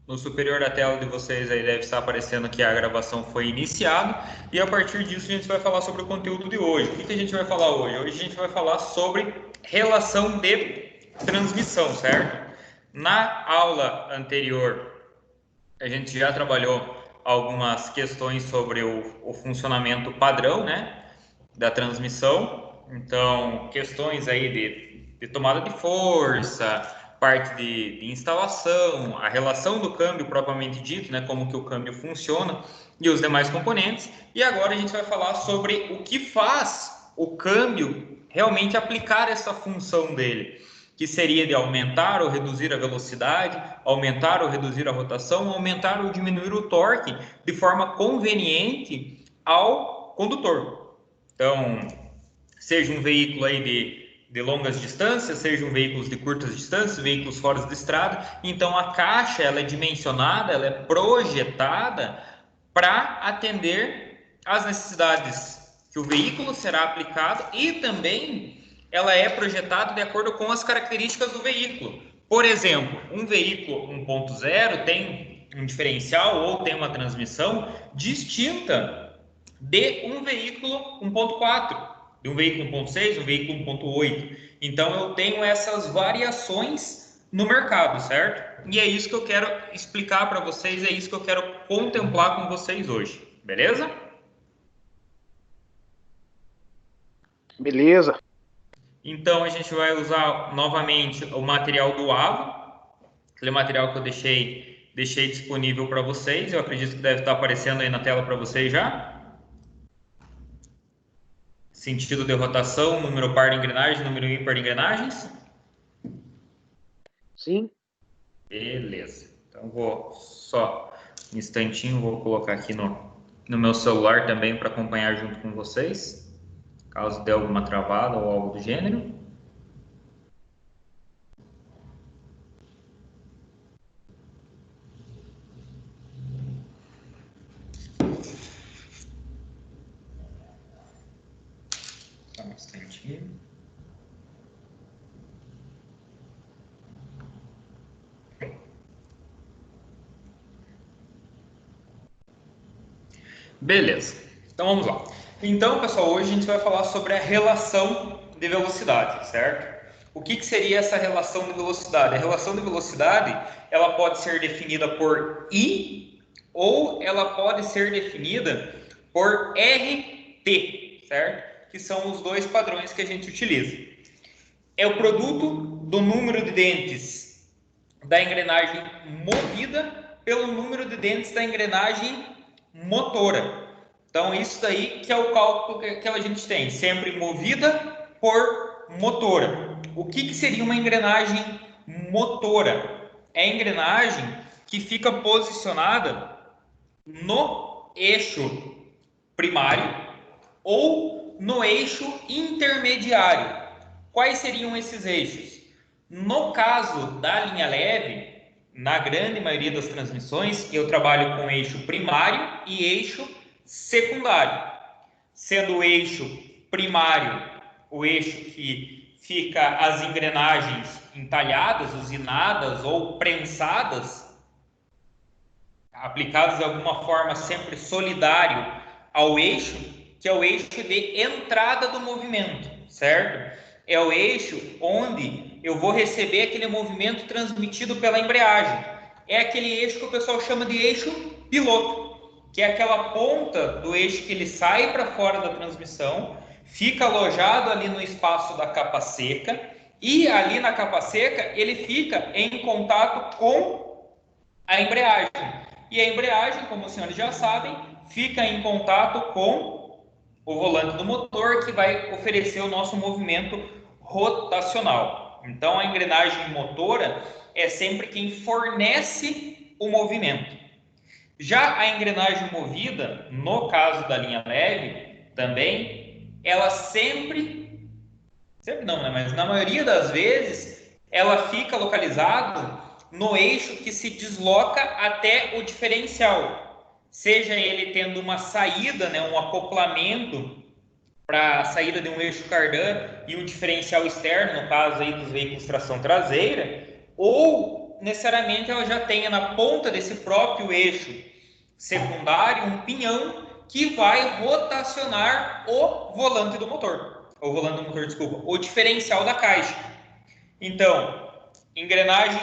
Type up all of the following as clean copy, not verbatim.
No superior da tela de vocês aí deve estar aparecendo que a gravação foi iniciada e a partir disso a gente vai falar sobre o conteúdo de hoje. O que a gente vai falar hoje? Hoje a gente vai falar sobre relação de transmissão, certo? Na aula anterior a gente já trabalhou algumas questões sobre o funcionamento padrão, né, da transmissão. Então, questões aí de tomada de força, parte de instalação, a relação do câmbio propriamente dito, né, como que o câmbio funciona e os demais componentes. E agora a gente vai falar sobre o que faz o câmbio realmente aplicar essa função dele, que seria de aumentar ou reduzir a velocidade, aumentar ou reduzir a rotação, aumentar ou diminuir o torque de forma conveniente ao condutor. Então, seja um veículo aí de longas distâncias, sejam veículos de curtas distâncias, veículos fora de estrada. Então, a caixa ela é dimensionada, ela é projetada para atender às necessidades que o veículo será aplicado e também ela é projetada de acordo com as características do veículo. Por exemplo, um veículo 1.0 tem um diferencial ou tem uma transmissão distinta de um veículo 1.4, de um veículo 1.6, um veículo 1.8. Então eu tenho essas variações no mercado, certo? E é isso que eu quero explicar para vocês, é isso que eu quero contemplar com vocês hoje, beleza? Beleza. Então a gente vai usar novamente o material do AVO, aquele material que eu deixei disponível para vocês. Eu acredito que deve estar aparecendo aí na tela para vocês já. Sentido de rotação, número par de engrenagens, número ímpar de engrenagens. Sim. Beleza. Então vou só um instantinho, vou colocar aqui no meu celular também para acompanhar junto com vocês, caso dê alguma travada ou algo do gênero. Só um instantinho. Beleza. Então vamos lá. Então, pessoal, hoje a gente vai falar sobre a relação de velocidade, certo? O que seria essa relação de velocidade? A relação de velocidade, ela pode ser definida por I ou ela pode ser definida por RT, certo? Que são os dois padrões que a gente utiliza. É o produto do número de dentes da engrenagem movida pelo número de dentes da engrenagem motora. Então, isso daí que é o cálculo que a gente tem, sempre movida por motora. O que seria uma engrenagem motora? É a engrenagem que fica posicionada no eixo primário ou no eixo intermediário. Quais seriam esses eixos? No caso da linha leve, na grande maioria das transmissões, eu trabalho com eixo primário e eixo secundário. Sendo o eixo primário o eixo que fica as engrenagens entalhadas, usinadas ou prensadas, aplicadas de alguma forma sempre solidário ao eixo, que é o eixo de entrada do movimento, certo? É o eixo onde eu vou receber aquele movimento transmitido pela embreagem. É aquele eixo que o pessoal chama de eixo piloto, que é aquela ponta do eixo que ele sai para fora da transmissão, fica alojado ali no espaço da capa seca, e ali na capa seca ele fica em contato com a embreagem. E a embreagem, como os senhores já sabem, fica em contato com o volante do motor, que vai oferecer o nosso movimento rotacional. Então, a engrenagem motora é sempre quem fornece o movimento. Já a engrenagem movida, no caso da linha leve, também, ela sempre não, né? Mas na maioria das vezes, ela fica localizada no eixo que se desloca até o diferencial, seja ele tendo uma saída, né, um acoplamento para a saída de um eixo cardan e um diferencial externo, no caso aí dos veículos tração traseira, ou ou necessariamente ela já tenha na ponta desse próprio eixo secundário um pinhão que vai rotacionar o volante do motor. O volante do motor, desculpa, o diferencial da caixa. Então, engrenagem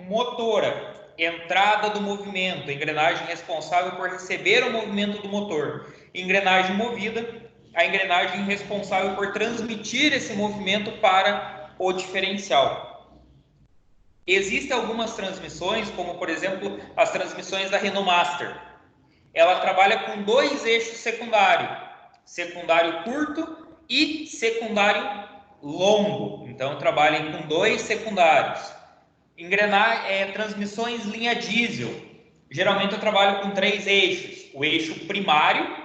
motora, entrada do movimento, engrenagem responsável por receber o movimento do motor. Engrenagem movida, a engrenagem responsável por transmitir esse movimento para o diferencial. Existem algumas transmissões, como por exemplo as transmissões da Renault Master. Ela trabalha com dois eixos secundários, secundário curto e secundário longo. Então trabalha com dois secundários. Transmissões linha diesel. Geralmente eu trabalho com três eixos. O eixo primário,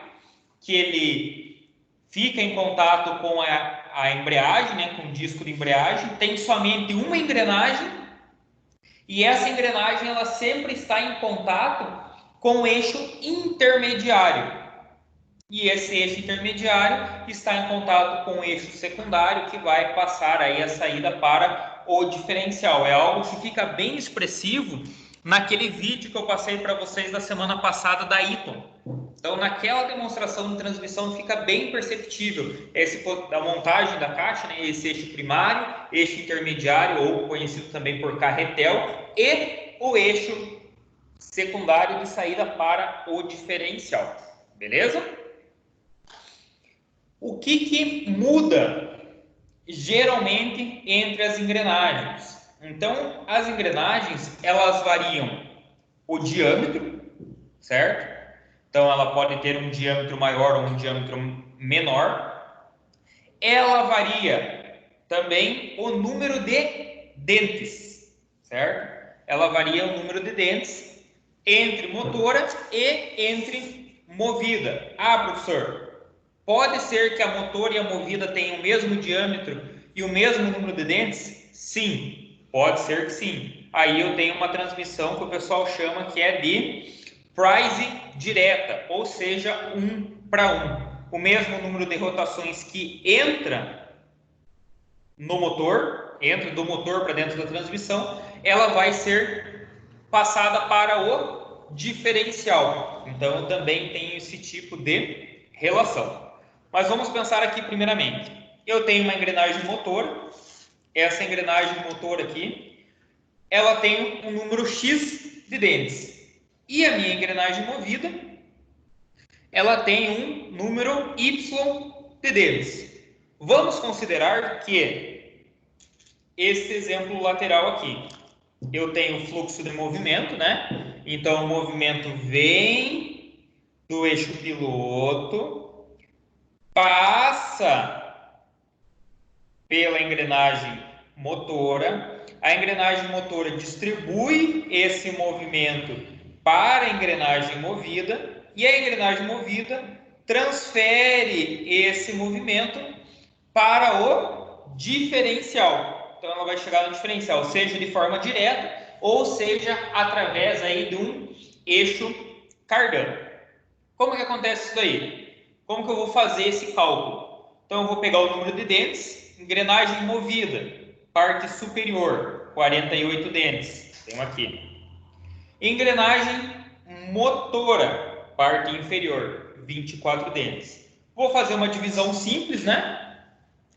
que ele fica em contato com a embreagem, né, com o disco de embreagem, tem somente uma engrenagem e essa engrenagem ela sempre está em contato com o eixo intermediário. E esse eixo intermediário está em contato com o eixo secundário que vai passar aí a saída para o diferencial. É algo que fica bem expressivo naquele vídeo que eu passei para vocês da semana passada da Eaton. Então, naquela demonstração de transmissão fica bem perceptível a montagem da caixa, né? Esse eixo primário, eixo intermediário, ou conhecido também por carretel, e o eixo secundário de saída para o diferencial. Beleza? O que muda geralmente entre as engrenagens? Então, as engrenagens, elas variam o diâmetro, certo? Então, ela pode ter um diâmetro maior ou um diâmetro menor. Ela varia também o número de dentes, certo? Ela varia o número de dentes entre motora e entre movida. Ah, professor, pode ser que a motora e a movida tenham o mesmo diâmetro e o mesmo número de dentes? Sim, pode ser que sim. Aí eu tenho uma transmissão que o pessoal chama que é de price direta, ou seja, 1 para 1. O mesmo número de rotações que entra no motor, entra do motor para dentro da transmissão, ela vai ser passada para o diferencial. Então, eu também tenho esse tipo de relação. Mas vamos pensar aqui primeiramente. Eu tenho uma engrenagem motor. Essa engrenagem motor aqui, ela tem um número X de dentes. E a minha engrenagem movida, ela tem um número Y de dentes. Vamos considerar que esse exemplo lateral aqui, eu tenho fluxo de movimento, né? Então, o movimento vem do eixo piloto, passa pela engrenagem motora, a engrenagem motora distribui esse movimento para a engrenagem movida e a engrenagem movida transfere esse movimento para o diferencial. Então ela vai chegar no diferencial, seja de forma direta ou seja através aí de um eixo cardano. Como que acontece isso daí? Como que eu vou fazer esse cálculo? Então eu vou pegar o número de dentes, engrenagem movida, parte superior, 48 dentes, tenho aqui. Engrenagem motora, parte inferior, 24 dentes. Vou fazer uma divisão simples, né?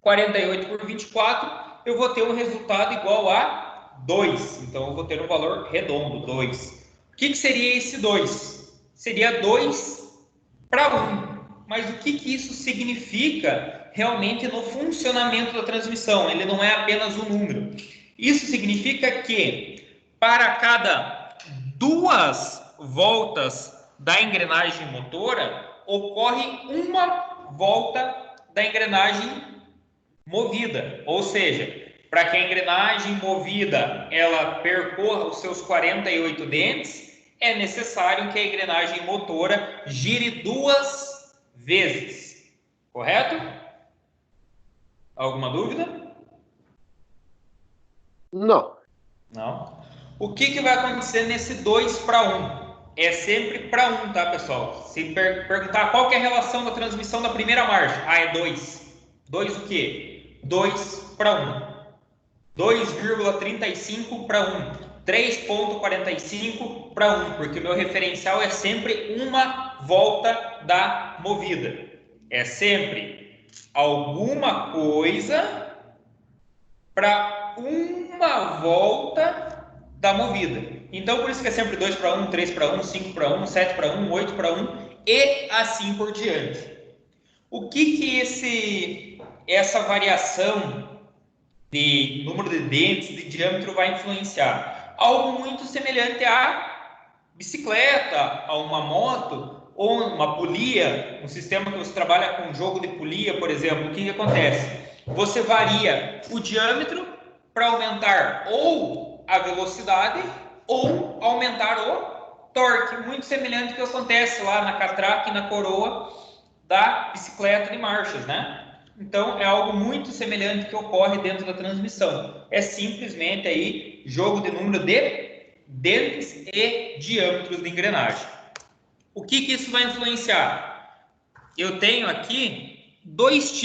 48 por 24, eu vou ter um resultado igual a 2. Então, eu vou ter um valor redondo, 2. O que seria esse 2? Seria 2 para 1. Mas o que isso significa realmente no funcionamento da transmissão? Ele não é apenas um número. Isso significa que para cada 2 voltas da engrenagem motora, ocorre uma volta da engrenagem movida. Ou seja, para que a engrenagem movida ela percorra os seus 48 dentes, é necessário que a engrenagem motora gire 2 vezes. Correto? Alguma dúvida? Não. Não? O que vai acontecer nesse 2 para 1? É sempre para 1, tá, pessoal? Se perguntar qual que é a relação da transmissão da primeira marcha, é 2. 2 o quê? 2 para 1. 2,35 para 1. 3,45 para 1, porque meu referencial é sempre uma volta da movida. É sempre alguma coisa para uma volta da movida. Então, por isso que é sempre 2 para 1, 3 para 1, 5 para 1, 7 para 1, 8 para 1 e assim por diante. O que essa variação de número de dentes, de diâmetro vai influenciar? Algo muito semelhante à bicicleta, a uma moto ou uma polia, um sistema que você trabalha com jogo de polia, por exemplo. O que acontece? Você varia o diâmetro para aumentar ou a velocidade ou aumentar o torque, muito semelhante ao que acontece lá na catraca e na coroa da bicicleta de marchas, né? Então, é algo muito semelhante que ocorre dentro da transmissão. É simplesmente aí jogo de número de dentes e diâmetros de engrenagem. O que isso vai influenciar? Eu tenho aqui três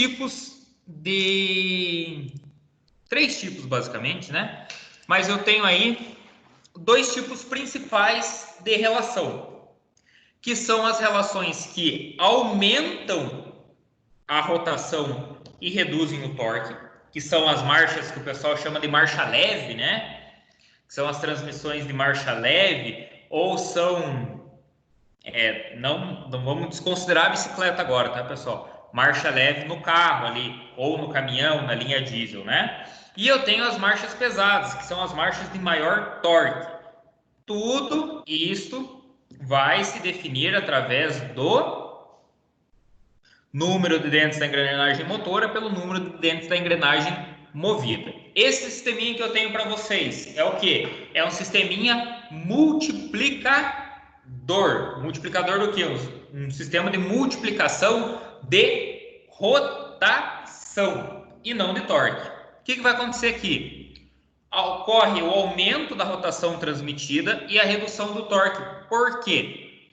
tipos basicamente, né? Mas eu tenho aí dois tipos principais de relação, que são as relações que aumentam a rotação e reduzem o torque, que são as marchas que o pessoal chama de marcha leve, né? Que são as transmissões de marcha leve, ou são... não vamos desconsiderar a bicicleta agora, tá, pessoal? Marcha leve no carro ali, ou no caminhão, na linha diesel, né? E eu tenho as marchas pesadas, que são as marchas de maior torque. Tudo isto vai se definir através do número de dentes da engrenagem motora pelo número de dentes da engrenagem movida. Esse sisteminha que eu tenho para vocês é o que? É um sisteminha multiplicador. Multiplicador do que? Um sistema de multiplicação de rotação e não de torque. O que vai acontecer aqui? Ocorre o aumento da rotação transmitida e a redução do torque. Por quê?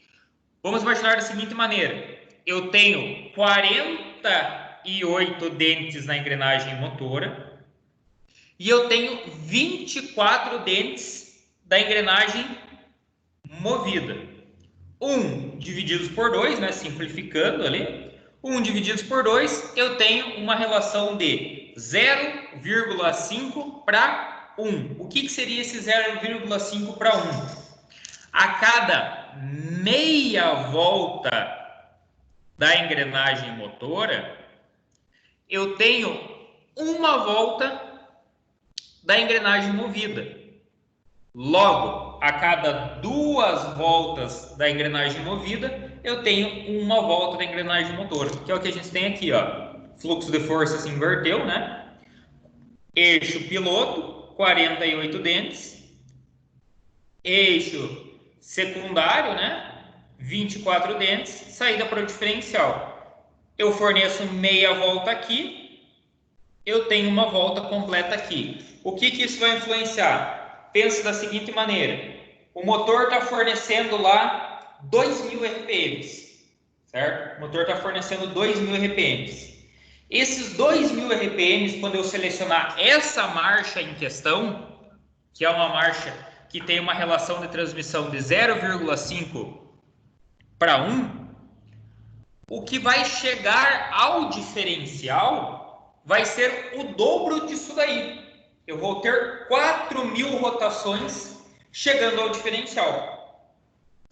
Vamos imaginar da seguinte maneira. Eu tenho 48 dentes na engrenagem motora e eu tenho 24 dentes da engrenagem movida. 1 divididos por 2, né, simplificando ali, 1 divididos por 2, eu tenho uma relação de 0,5 para 1. O que seria esse 0,5 para 1? A cada meia volta da engrenagem motora, eu tenho uma volta da engrenagem movida. Logo, a cada 2 voltas da engrenagem movida, eu tenho uma volta da engrenagem motora, que é o que a gente tem aqui, ó. Fluxo de força se inverteu, né? Eixo piloto, 48 dentes. Eixo secundário, né? 24 dentes, saída para o diferencial. Eu forneço meia volta aqui, eu tenho uma volta completa aqui. O que isso vai influenciar? Pense da seguinte maneira: o motor está fornecendo lá 2.000 RPMs, certo? O motor está fornecendo 2.000 RPMs. Esses 2.000 RPMs, quando eu selecionar essa marcha em questão, que é uma marcha que tem uma relação de transmissão de 0,5 para 1, o que vai chegar ao diferencial vai ser o dobro disso daí. Eu vou ter 4.000 rotações chegando ao diferencial.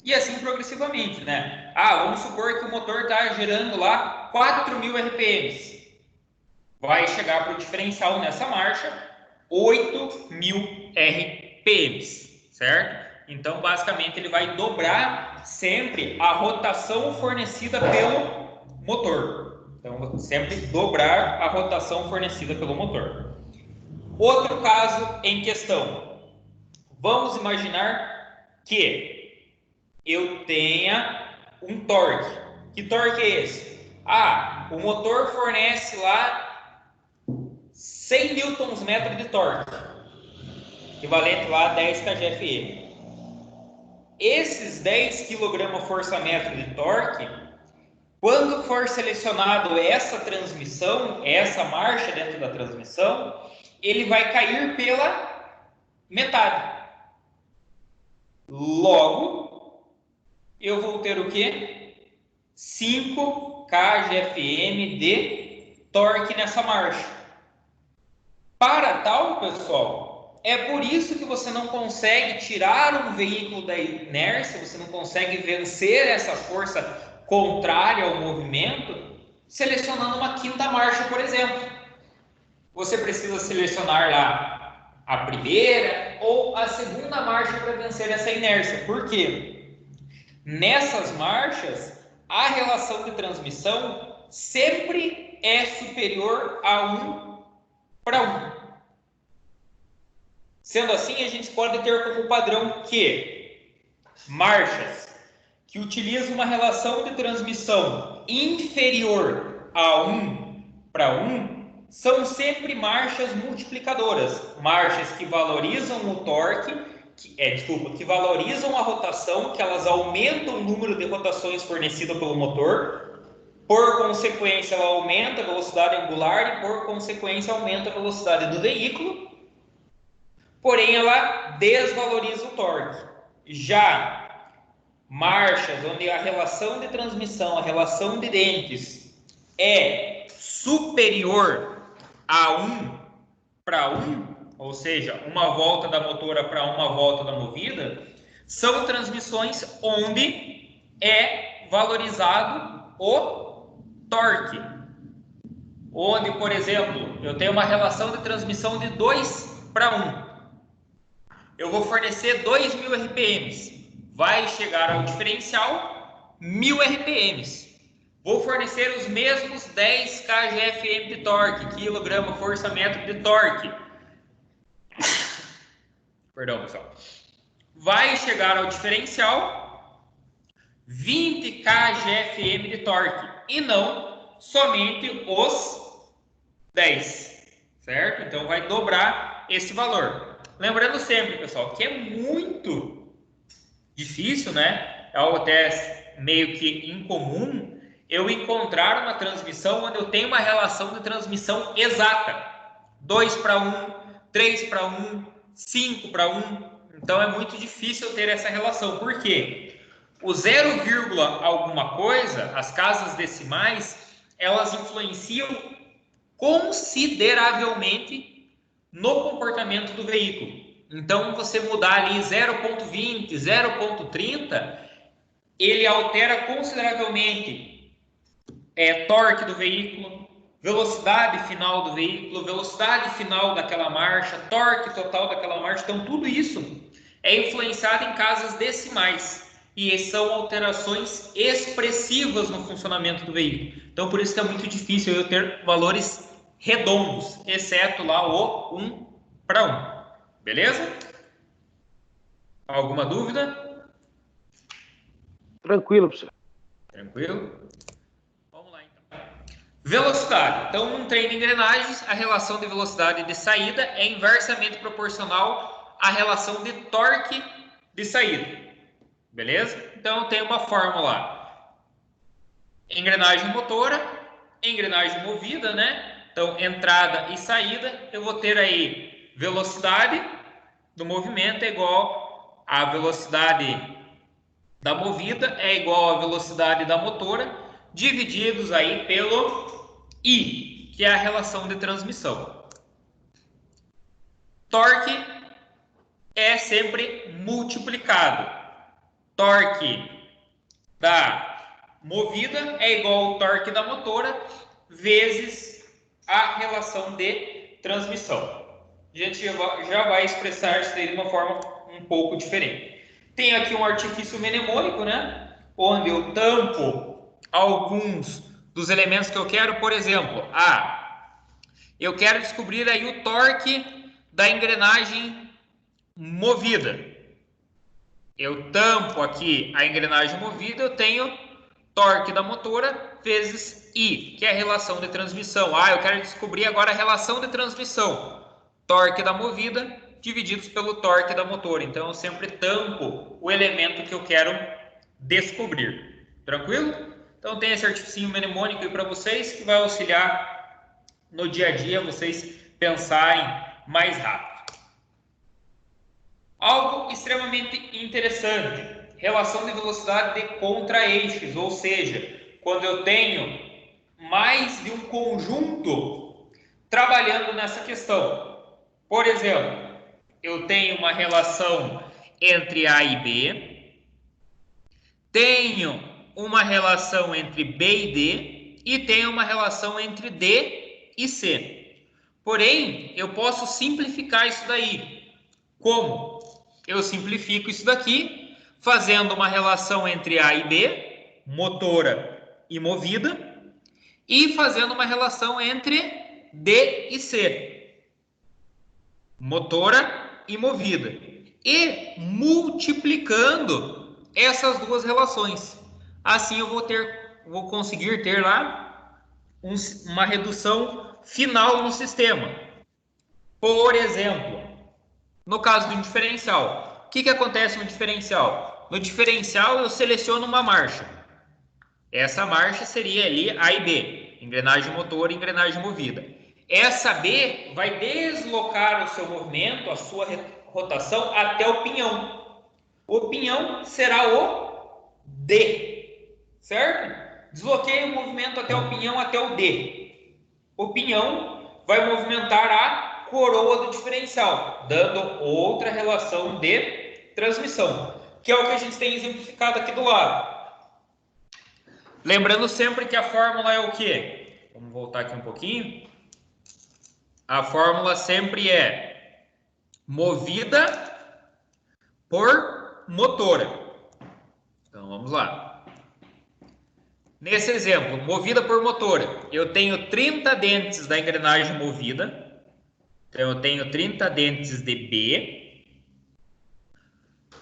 E assim progressivamente, né? Vamos supor que o motor está gerando lá 4.000 RPMs. Vai chegar para o diferencial nessa marcha 8.000 RPMs, certo? Então, basicamente, ele vai dobrar sempre a rotação fornecida pelo motor. Então, sempre dobrar a rotação fornecida pelo motor. Outro caso em questão. Vamos imaginar que eu tenha um torque. Que torque é esse? O motor fornece lá 100 Nm de torque, equivalente lá a 10 kgfm. Esses 10 kgfm de torque, quando for selecionado essa transmissão, essa marcha dentro da transmissão, ele vai cair pela metade. Logo, eu vou ter o quê? 5 kgfm de torque nessa marcha. Para tal, pessoal, é por isso que você não consegue tirar um veículo da inércia, você não consegue vencer essa força contrária ao movimento, selecionando uma quinta marcha, por exemplo. Você precisa selecionar lá a primeira ou a segunda marcha para vencer essa inércia. Por quê? Nessas marchas, a relação de transmissão sempre é superior a 1:1. Sendo assim, a gente pode ter como padrão que marchas que utilizam uma relação de transmissão inferior a 1:1 são sempre marchas multiplicadoras, marchas que valorizam o torque, que valorizam a rotação, que elas aumentam o número de rotações fornecidas pelo motor, por consequência ela aumenta a velocidade angular e por consequência aumenta a velocidade do veículo, porém ela desvaloriza o torque. Já marchas onde a relação de transmissão, a relação de dentes é superior a 1:1, ou seja, uma volta da motora para uma volta da movida, são transmissões onde é valorizado o torque. Onde, por exemplo, eu tenho uma relação de transmissão de 2:1. Eu vou fornecer 2.000 RPMs. Vai chegar ao diferencial 1.000 RPMs. Vou fornecer os mesmos 10 kgfm de torque, quilograma força-metro de torque. Perdão, pessoal. Vai chegar ao diferencial 20 kgfm de torque e não somente os 10, certo? Então vai dobrar esse valor. Lembrando sempre, pessoal, que é muito difícil, né? É algo até meio que incomum eu encontrar uma transmissão onde eu tenho uma relação de transmissão exata. 2:1, 3:1, 5:1. Então é muito difícil ter essa relação. Por quê? O 0, alguma coisa, as casas decimais, elas influenciam consideravelmente no comportamento do veículo. Então, você mudar ali 0,20, 0,30, ele altera consideravelmente torque do veículo, velocidade final do veículo, velocidade final daquela marcha, torque total daquela marcha. Então, tudo isso é influenciado em casas decimais e são alterações expressivas no funcionamento do veículo. Então, por isso que é muito difícil eu ter valores redondos, exceto lá o 1:1. Beleza? Alguma dúvida? Tranquilo, professor. Tranquilo? Vamos lá, então. Velocidade. Então, num trem de engrenagens, a relação de velocidade de saída é inversamente proporcional à relação de torque de saída. Beleza? Então, tem uma fórmula. Engrenagem motora, engrenagem movida, né? Então, entrada e saída, eu vou ter aí velocidade do movimento é igual à velocidade da movida, é igual à velocidade da motora, divididos aí pelo I, que é a relação de transmissão. Torque é sempre multiplicado. Torque da movida é igual ao torque da motora vezes a relação de transmissão. A gente já vai expressar isso daí de uma forma um pouco diferente. Tem aqui um artifício mnemônico, né? Onde eu tampo alguns dos elementos que eu quero. Por exemplo, eu quero descobrir aí o torque da engrenagem movida. Eu tampo aqui a engrenagem movida, eu tenho torque da motora vezes I, que é a relação de transmissão. Eu quero descobrir agora a relação de transmissão. Torque da movida divididos pelo torque da motora. Então, eu sempre tampo o elemento que eu quero descobrir. Tranquilo? Então, tem esse artifício mnemônico aí para vocês que vai auxiliar no dia a dia vocês pensarem mais rápido. Algo extremamente interessante, relação de velocidade de contra-eixos, ou seja, quando eu tenho mais de um conjunto trabalhando nessa questão. Por exemplo, eu tenho uma relação entre A e B, tenho uma relação entre B e D e tenho uma relação entre D e C. Porém, eu posso simplificar isso daí. Como? Eu simplifico isso daqui fazendo uma relação entre A e B, motora e movida, e fazendo uma relação entre D e C, motora e movida, e multiplicando essas duas relações. Assim eu vou conseguir ter lá uma redução final no sistema. Por exemplo, no caso do diferencial, o que acontece no diferencial? No diferencial eu seleciono uma marcha. Essa marcha seria ali A e B, engrenagem motora e engrenagem movida. Essa B vai deslocar o seu movimento, a sua rotação até o pinhão. O pinhão será o D, certo? Desloquei o movimento até o pinhão, até o D. O pinhão vai movimentar a coroa do diferencial, dando outra relação de transmissão, que é o que a gente tem exemplificado aqui do lado. Lembrando sempre que a fórmula é o quê? Vamos voltar aqui um pouquinho. A fórmula sempre é movida por motora. Então, vamos lá. Nesse exemplo, movida por motora, eu tenho 30 dentes da engrenagem movida. Então, eu tenho 30 dentes de B,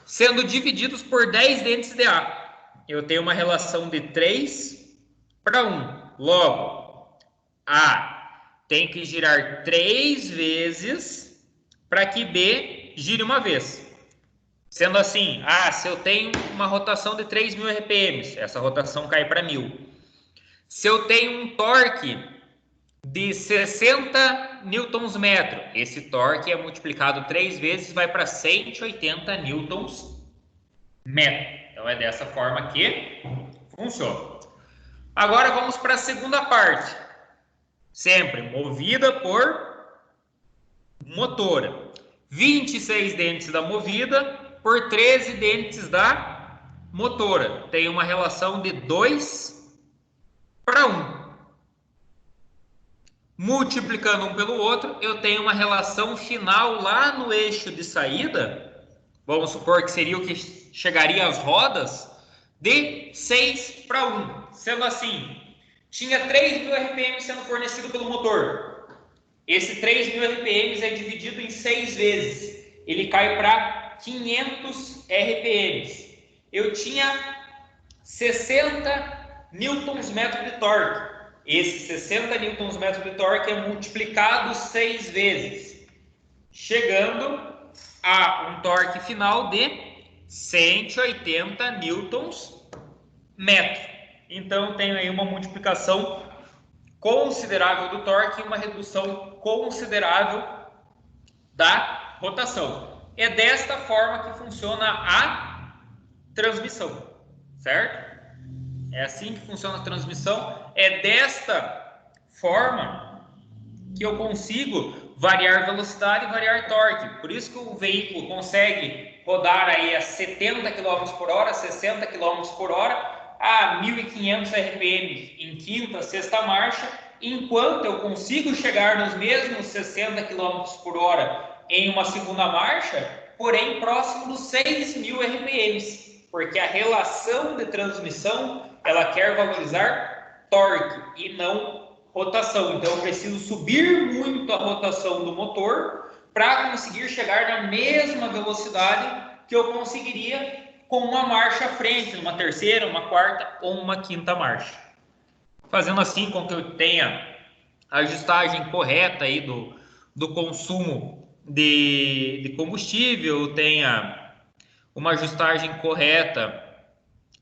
sendo divididos por 10 dentes de A. Eu tenho uma relação de 3 para 1. Logo, A tem que girar 3 vezes para que B gire uma vez. Sendo assim, se eu tenho uma rotação de 3.000 RPM, essa rotação cai para 1.000. Se eu tenho um torque de 60 Nm, esse torque é multiplicado 3 vezes, vai para 180 Nm. Então, é dessa forma que funciona. Agora, vamos para a segunda parte. Sempre movida por motora. 26 dentes da movida por 13 dentes da motora. Tem uma relação de 2 para 1. Multiplicando um pelo outro, eu tenho uma relação final lá no eixo de saída. Vamos supor que seria o que chegaria às rodas, de 6 para 1. Sendo assim, tinha 3.000 RPM sendo fornecido pelo motor. Esse 3.000 RPM é dividido em 6 vezes. Ele cai para 500 RPM. Eu tinha 60 Nm de torque. Esse 60 Nm de torque é multiplicado 6 vezes, chegando a um torque final de 180 Nm. Então, tenho aí uma multiplicação considerável do torque e uma redução considerável da rotação. É desta forma que funciona a transmissão, certo? É assim que funciona a transmissão. É desta forma que eu consigo variar velocidade e variar torque. Por isso que o veículo consegue rodar aí a 70 km por hora, 60 km por hora, a 1.500 RPM em quinta, sexta marcha, enquanto eu consigo chegar nos mesmos 60 km por hora em uma segunda marcha, porém próximo dos 6.000 RPM, porque a relação de transmissão ela quer valorizar torque e não rotação. Então eu preciso subir muito a rotação do motor para conseguir chegar na mesma velocidade que eu conseguiria com uma marcha à frente, uma terceira, uma quarta ou uma quinta marcha. Fazendo assim com que eu tenha a ajustagem correta aí do consumo de combustível, tenha uma ajustagem correta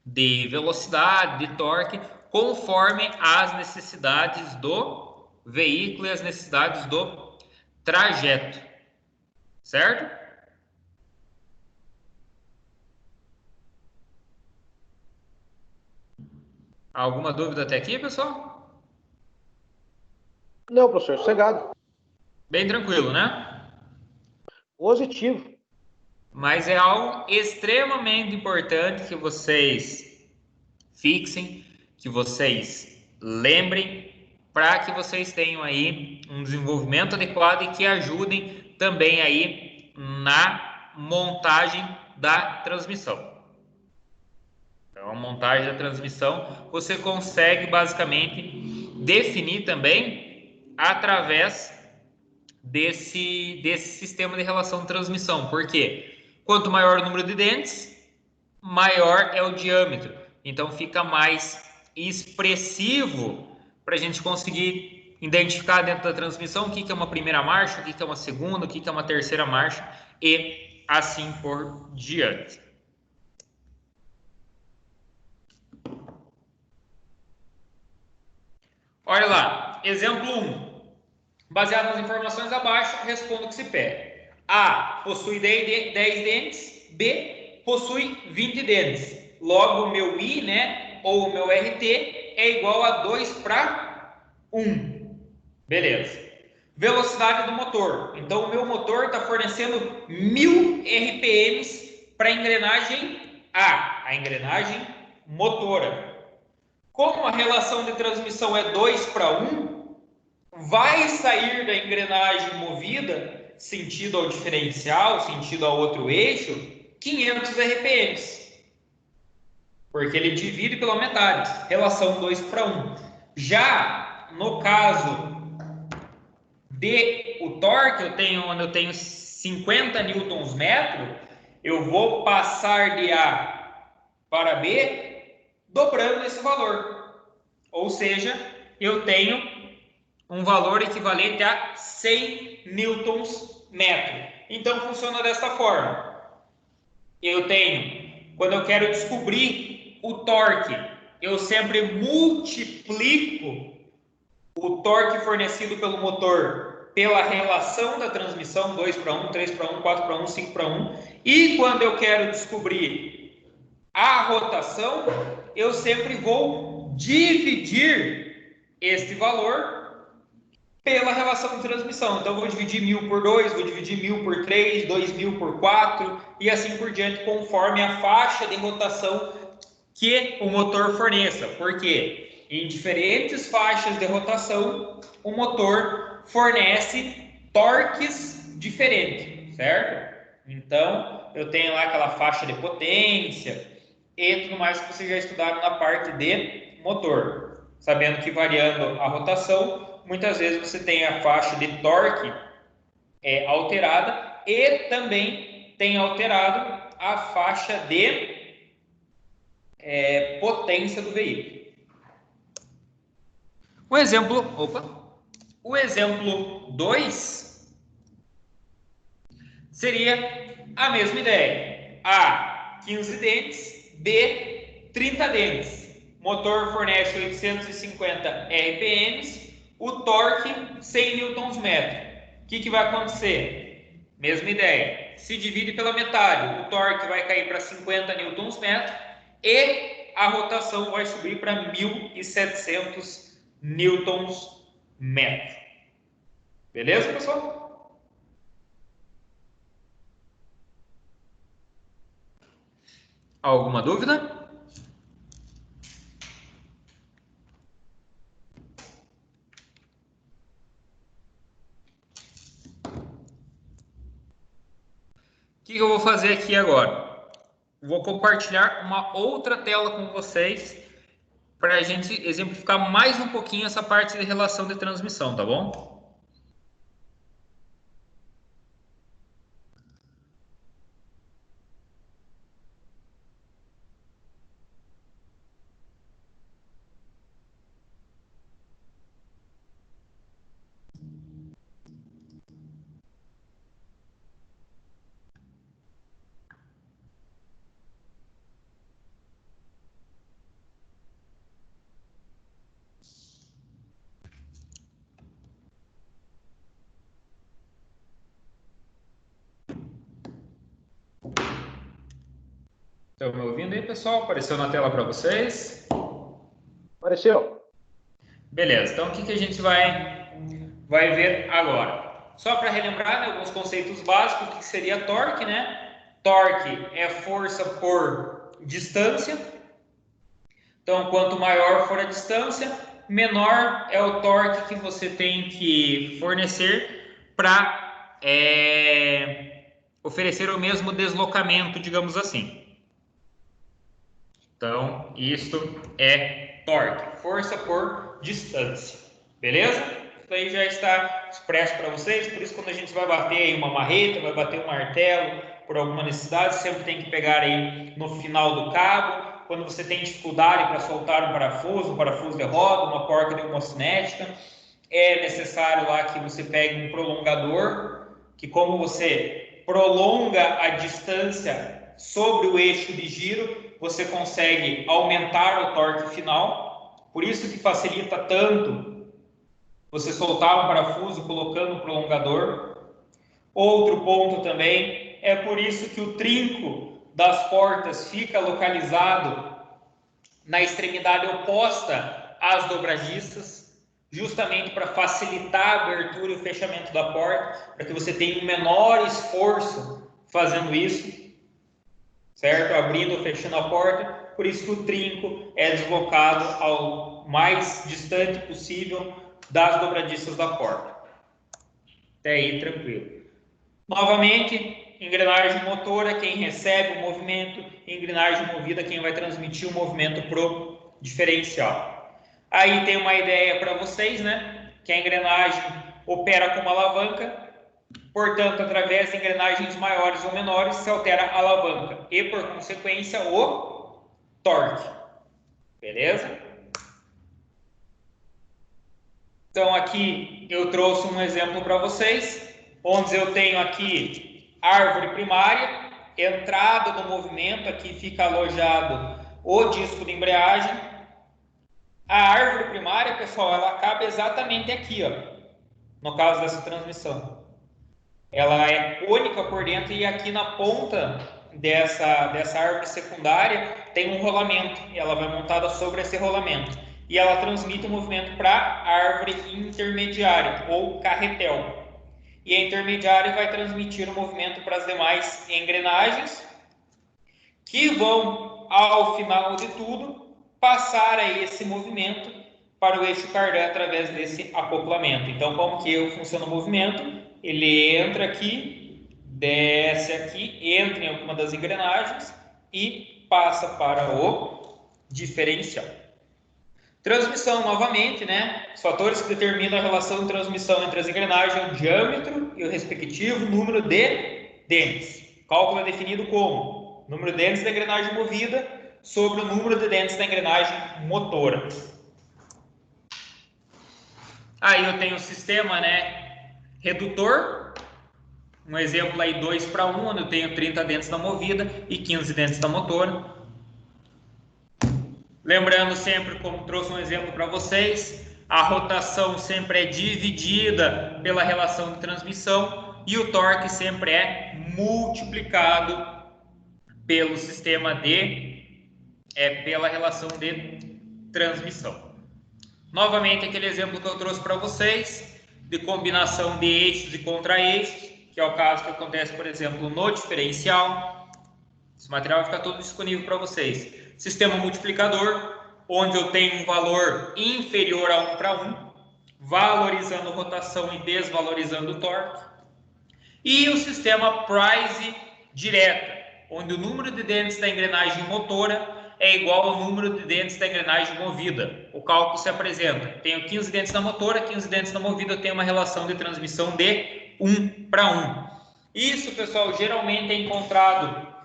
de velocidade, de torque, conforme as necessidades do veículo e as necessidades do trajeto, certo? Alguma dúvida até aqui, pessoal? Não, professor, sossegado. Bem tranquilo, né? Positivo. Mas é algo extremamente importante que vocês fixem, que vocês lembrem, para que vocês tenham aí um desenvolvimento adequado e que ajudem também aí na montagem da transmissão. Então, a montagem da transmissão você consegue basicamente definir também através desse sistema de relação de transmissão. Por quê? Quanto maior o número de dentes, maior é o diâmetro. Então fica mais expressivo para a gente conseguir identificar dentro da transmissão o que é uma primeira marcha, o que é uma segunda, o que é uma terceira marcha e assim por diante. Olha lá, exemplo 1. Baseado nas informações abaixo, respondo o que se pede. A possui 10 dentes, B possui 20 dentes. Logo, o meu I, né, ou o meu RT, é igual a 2 para 1. Beleza. Velocidade do motor. Então, o meu motor está fornecendo 1000 RPMs para a engrenagem A engrenagem motora. Como a relação de transmissão é 2 para 1, vai sair da engrenagem movida, sentido ao diferencial, sentido ao outro eixo, 500 RPMs. Porque ele divide pela metade, relação 2 para 1. Já no caso de o torque, onde eu tenho 50 Nm, eu vou passar de A para B dobrando esse valor. Ou seja, eu tenho um valor equivalente a 100 Nm. Então funciona desta forma. Eu tenho, quando eu quero descobrir o torque, eu sempre multiplico o torque fornecido pelo motor pela relação da transmissão, 2 para 1, 3 para 1, 4 para 1, 5 para 1. E quando eu quero descobrir a rotação, eu sempre vou dividir este valor pela relação de transmissão. Então, eu vou dividir 1000 por 2, vou dividir 1000 por 3, 2000 por 4 e assim por diante, conforme a faixa de rotação que o motor forneça. Porque em diferentes faixas de rotação, o motor fornece torques diferentes, certo? Então, eu tenho lá aquela faixa de potência e tudo mais que vocês já estudaram na parte de motor. Sabendo que variando a rotação, muitas vezes você tem a faixa de torque alterada e também tem alterado a faixa de potência do veículo. O exemplo 2 seria a mesma ideia. A, 15 dentes, B, 30 dentes. Motor fornece 850 RPMs, o torque 100 Nm. O que vai acontecer? Mesma ideia. Se divide pela metade, o torque vai cair para 50 Nm e a rotação vai subir para 1.700 Nm. Beleza, pessoal? Alguma dúvida? O que eu vou fazer aqui agora? Vou compartilhar uma outra tela com vocês para a gente exemplificar mais um pouquinho essa parte de relação de transmissão, tá bom? Estão me ouvindo aí, pessoal? Apareceu na tela para vocês? Apareceu. Beleza, então o que a gente vai ver agora? Só para relembrar, né, alguns conceitos básicos, o que seria torque, né? Torque é força por distância. Então, quanto maior for a distância, menor é o torque que você tem que fornecer para oferecer o mesmo deslocamento, digamos assim. Então, isto é torque, força por distância. Beleza? Isso aí já está expresso para vocês, por isso quando a gente vai bater aí uma marreta, vai bater um martelo, por alguma necessidade, sempre tem que pegar aí no final do cabo. Quando você tem dificuldade para soltar um parafuso de roda, uma porca de homocinética, é necessário lá que você pegue um prolongador, que como você prolonga a distância sobre o eixo de giro, você consegue aumentar o torque final. Por isso que facilita tanto você soltar um parafuso colocando um prolongador. Outro ponto também é por isso que o trinco das portas fica localizado na extremidade oposta às dobradiças, justamente para facilitar a abertura e o fechamento da porta, para que você tenha um menor esforço fazendo isso, certo? Abrindo ou fechando a porta. Por isso que o trinco é deslocado ao mais distante possível das dobradiças da porta. Até aí, tranquilo. Novamente, engrenagem motora, quem recebe o movimento, engrenagem movida, quem vai transmitir o movimento pro diferencial. Aí tem uma ideia para vocês, né? Que a engrenagem opera como alavanca, portanto, através de engrenagens maiores ou menores, se altera a alavanca e, por consequência, o torque. Beleza? Então, aqui eu trouxe um exemplo para vocês, onde eu tenho aqui árvore primária, entrada do movimento, aqui fica alojado o disco de embreagem. A árvore primária, pessoal, ela acaba exatamente aqui, ó, no caso dessa transmissão. Ela é cônica por dentro e aqui na ponta dessa árvore secundária tem um rolamento. E ela vai montada sobre esse rolamento. E ela transmite o movimento para a árvore intermediária, ou carretel. E a intermediária vai transmitir o movimento para as demais engrenagens, que vão, ao final de tudo, passar a esse movimento para o eixo cardan através desse acoplamento. Então, como que funciona o movimento? Ele entra aqui, desce aqui, entra em alguma das engrenagens e passa para o diferencial. Transmissão, novamente, né? Os fatores que determinam a relação de transmissão entre as engrenagens é o diâmetro e o respectivo número de dentes. O cálculo é definido como número de dentes da engrenagem movida sobre o número de dentes da engrenagem motora. Aí eu tenho o sistema, né, redutor, um exemplo aí 2:1, onde eu tenho 30 dentes da movida e 15 dentes da motora. Lembrando sempre, como trouxe um exemplo para vocês, a rotação sempre é dividida pela relação de transmissão e o torque sempre é multiplicado pelo sistema pela relação de transmissão. Novamente, aquele exemplo que eu trouxe para vocês, de combinação de eixos e contra-eixos, que é o caso que acontece, por exemplo, no diferencial. Esse material vai ficar todo disponível para vocês. Sistema multiplicador, onde eu tenho um valor inferior a 1:1, valorizando rotação e desvalorizando torque. E o sistema Price direta, onde o número de dentes da engrenagem motora é igual ao número de dentes da engrenagem movida. O cálculo se apresenta. Tenho 15 dentes na motora, 15 dentes na movida, eu tenho uma relação de transmissão de 1:1. Isso, pessoal, geralmente é encontrado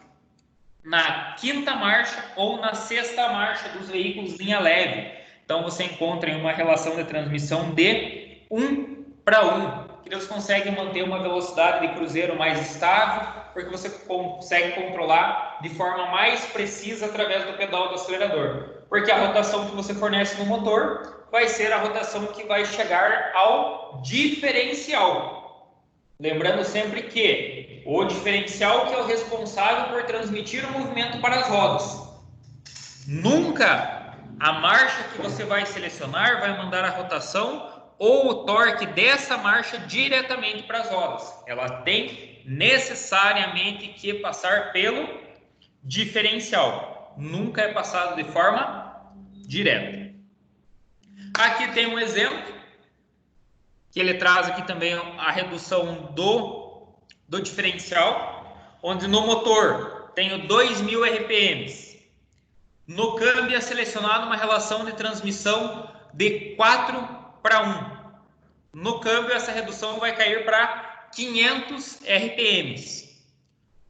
na quinta marcha ou na sexta marcha dos veículos linha leve. Então, você encontra uma relação de transmissão de 1:1, que eles conseguem manter uma velocidade de cruzeiro mais estável, porque você consegue controlar de forma mais precisa através do pedal do acelerador. Porque a rotação que você fornece no motor vai ser a rotação que vai chegar ao diferencial. Lembrando sempre que o diferencial que é o responsável por transmitir o movimento para as rodas. Nunca a marcha que você vai selecionar vai mandar a rotação ou o torque dessa marcha diretamente para as rodas. Ela tem necessariamente que passar pelo diferencial. Nunca é passado de forma direta. Aqui tem um exemplo que ele traz aqui também a redução do diferencial, onde no motor tenho 2.000 RPMs. No câmbio é selecionado uma relação de transmissão de 4:1. No câmbio essa redução vai cair para 500 RPMs.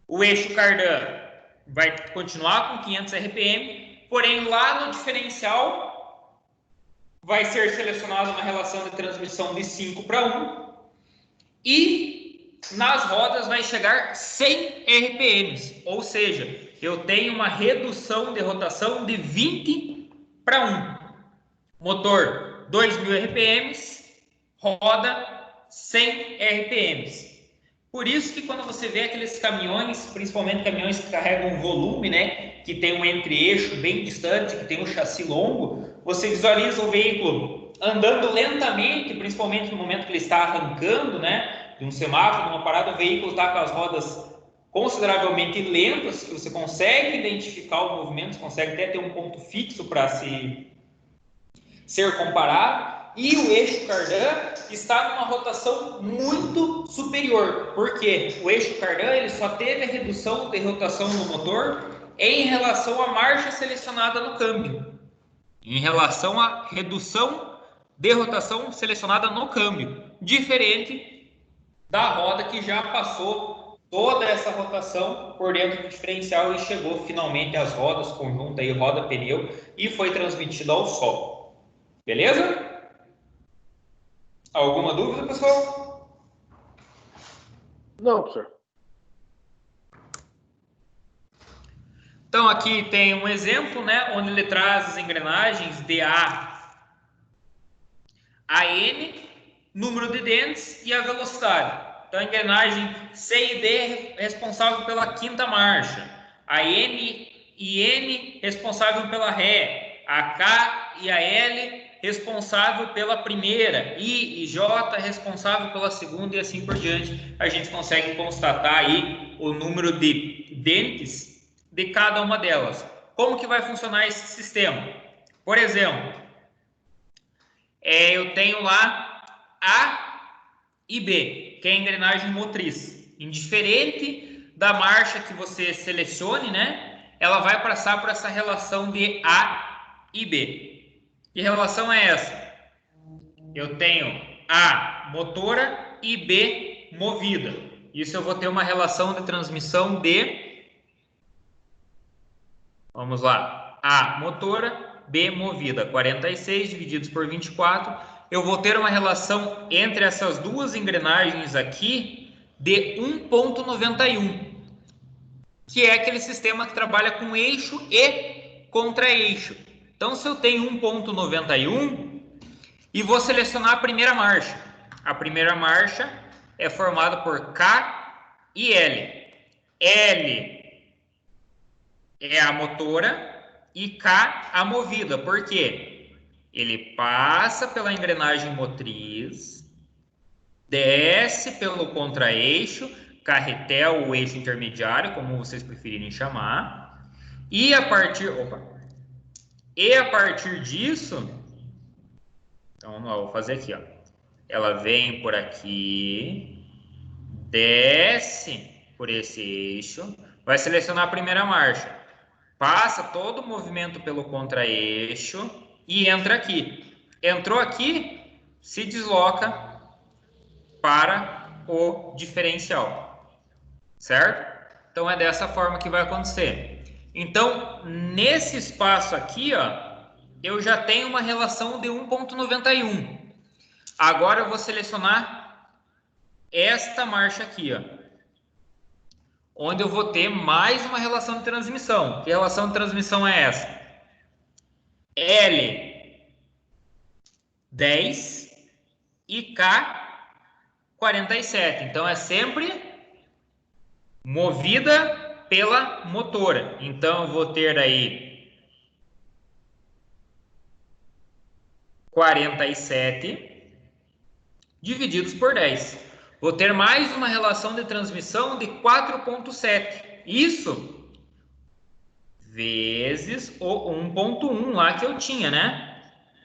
O eixo cardan vai continuar com 500 RPM, porém lá no diferencial vai ser selecionada uma relação de transmissão de 5:1 e nas rodas vai chegar 100 RPMs, ou seja, eu tenho uma redução de rotação de 20:1. Motor 2.000 RPMs, roda 100 RPMs. Por isso que quando você vê aqueles caminhões, principalmente caminhões que carregam volume, né, que tem um entre-eixo bem distante, que tem um chassi longo, você visualiza o veículo andando lentamente, principalmente no momento que ele está arrancando, né, de um semáforo, de uma parada, o veículo está com as rodas consideravelmente lentas, que você consegue identificar o movimento, você consegue até ter um ponto fixo para ser comparado. E o eixo cardan está numa rotação muito superior. Por quê? O eixo cardan ele só teve a redução de rotação no motor em relação à marcha selecionada no câmbio. Em relação à redução de rotação selecionada no câmbio. Diferente da roda que já passou toda essa rotação por dentro do diferencial e chegou finalmente às rodas, conjunto aí, roda-pneu, e foi transmitido ao solo. Beleza? Alguma dúvida, pessoal? Não, professor. Então, aqui tem um exemplo, né, onde ele traz as engrenagens de A a N, número de dentes e a velocidade. Então, a engrenagem C e D é responsável pela quinta marcha, a N e N responsável pela Ré, a K e a L responsável pela primeira, I e J responsável pela segunda e assim por diante. A gente consegue constatar aí o número de dentes de cada uma delas. Como que vai funcionar esse sistema? Por exemplo, eu tenho lá A e B, que é a engrenagem motriz. Indiferente da marcha que você selecione, né, ela vai passar por essa relação de A e B. Que relação é essa? Eu tenho A motora e B movida. Isso eu vou ter uma relação de transmissão de, vamos lá, A motora, B movida. 46 divididos por 24. Eu vou ter uma relação entre essas duas engrenagens aqui de 1,91. Que é aquele sistema que trabalha com eixo e contra-eixo. Então, se eu tenho 1,91 e vou selecionar a primeira marcha. A primeira marcha é formada por K e L. L é a motora e K a movida. Por quê? Ele passa pela engrenagem motriz, desce pelo contra-eixo, carretel, o eixo intermediário, como vocês preferirem chamar, e a partir disso, então vamos lá, vou fazer aqui, ó. Ela vem por aqui, desce por esse eixo, vai selecionar a primeira marcha, passa todo o movimento pelo contra-eixo e entra aqui. Entrou aqui, se desloca para o diferencial, certo? Então é dessa forma que vai acontecer. Então, nesse espaço aqui, ó, eu já tenho uma relação de 1,91. Agora eu vou selecionar esta marcha aqui, ó, onde eu vou ter mais uma relação de transmissão. Que relação de transmissão é essa? L 10 e K 47. Então é sempre movida pela motora. Então eu vou ter aí 47 divididos por 10. Vou ter mais uma relação de transmissão de 4,7. Isso vezes o 1,1 lá que eu tinha, né?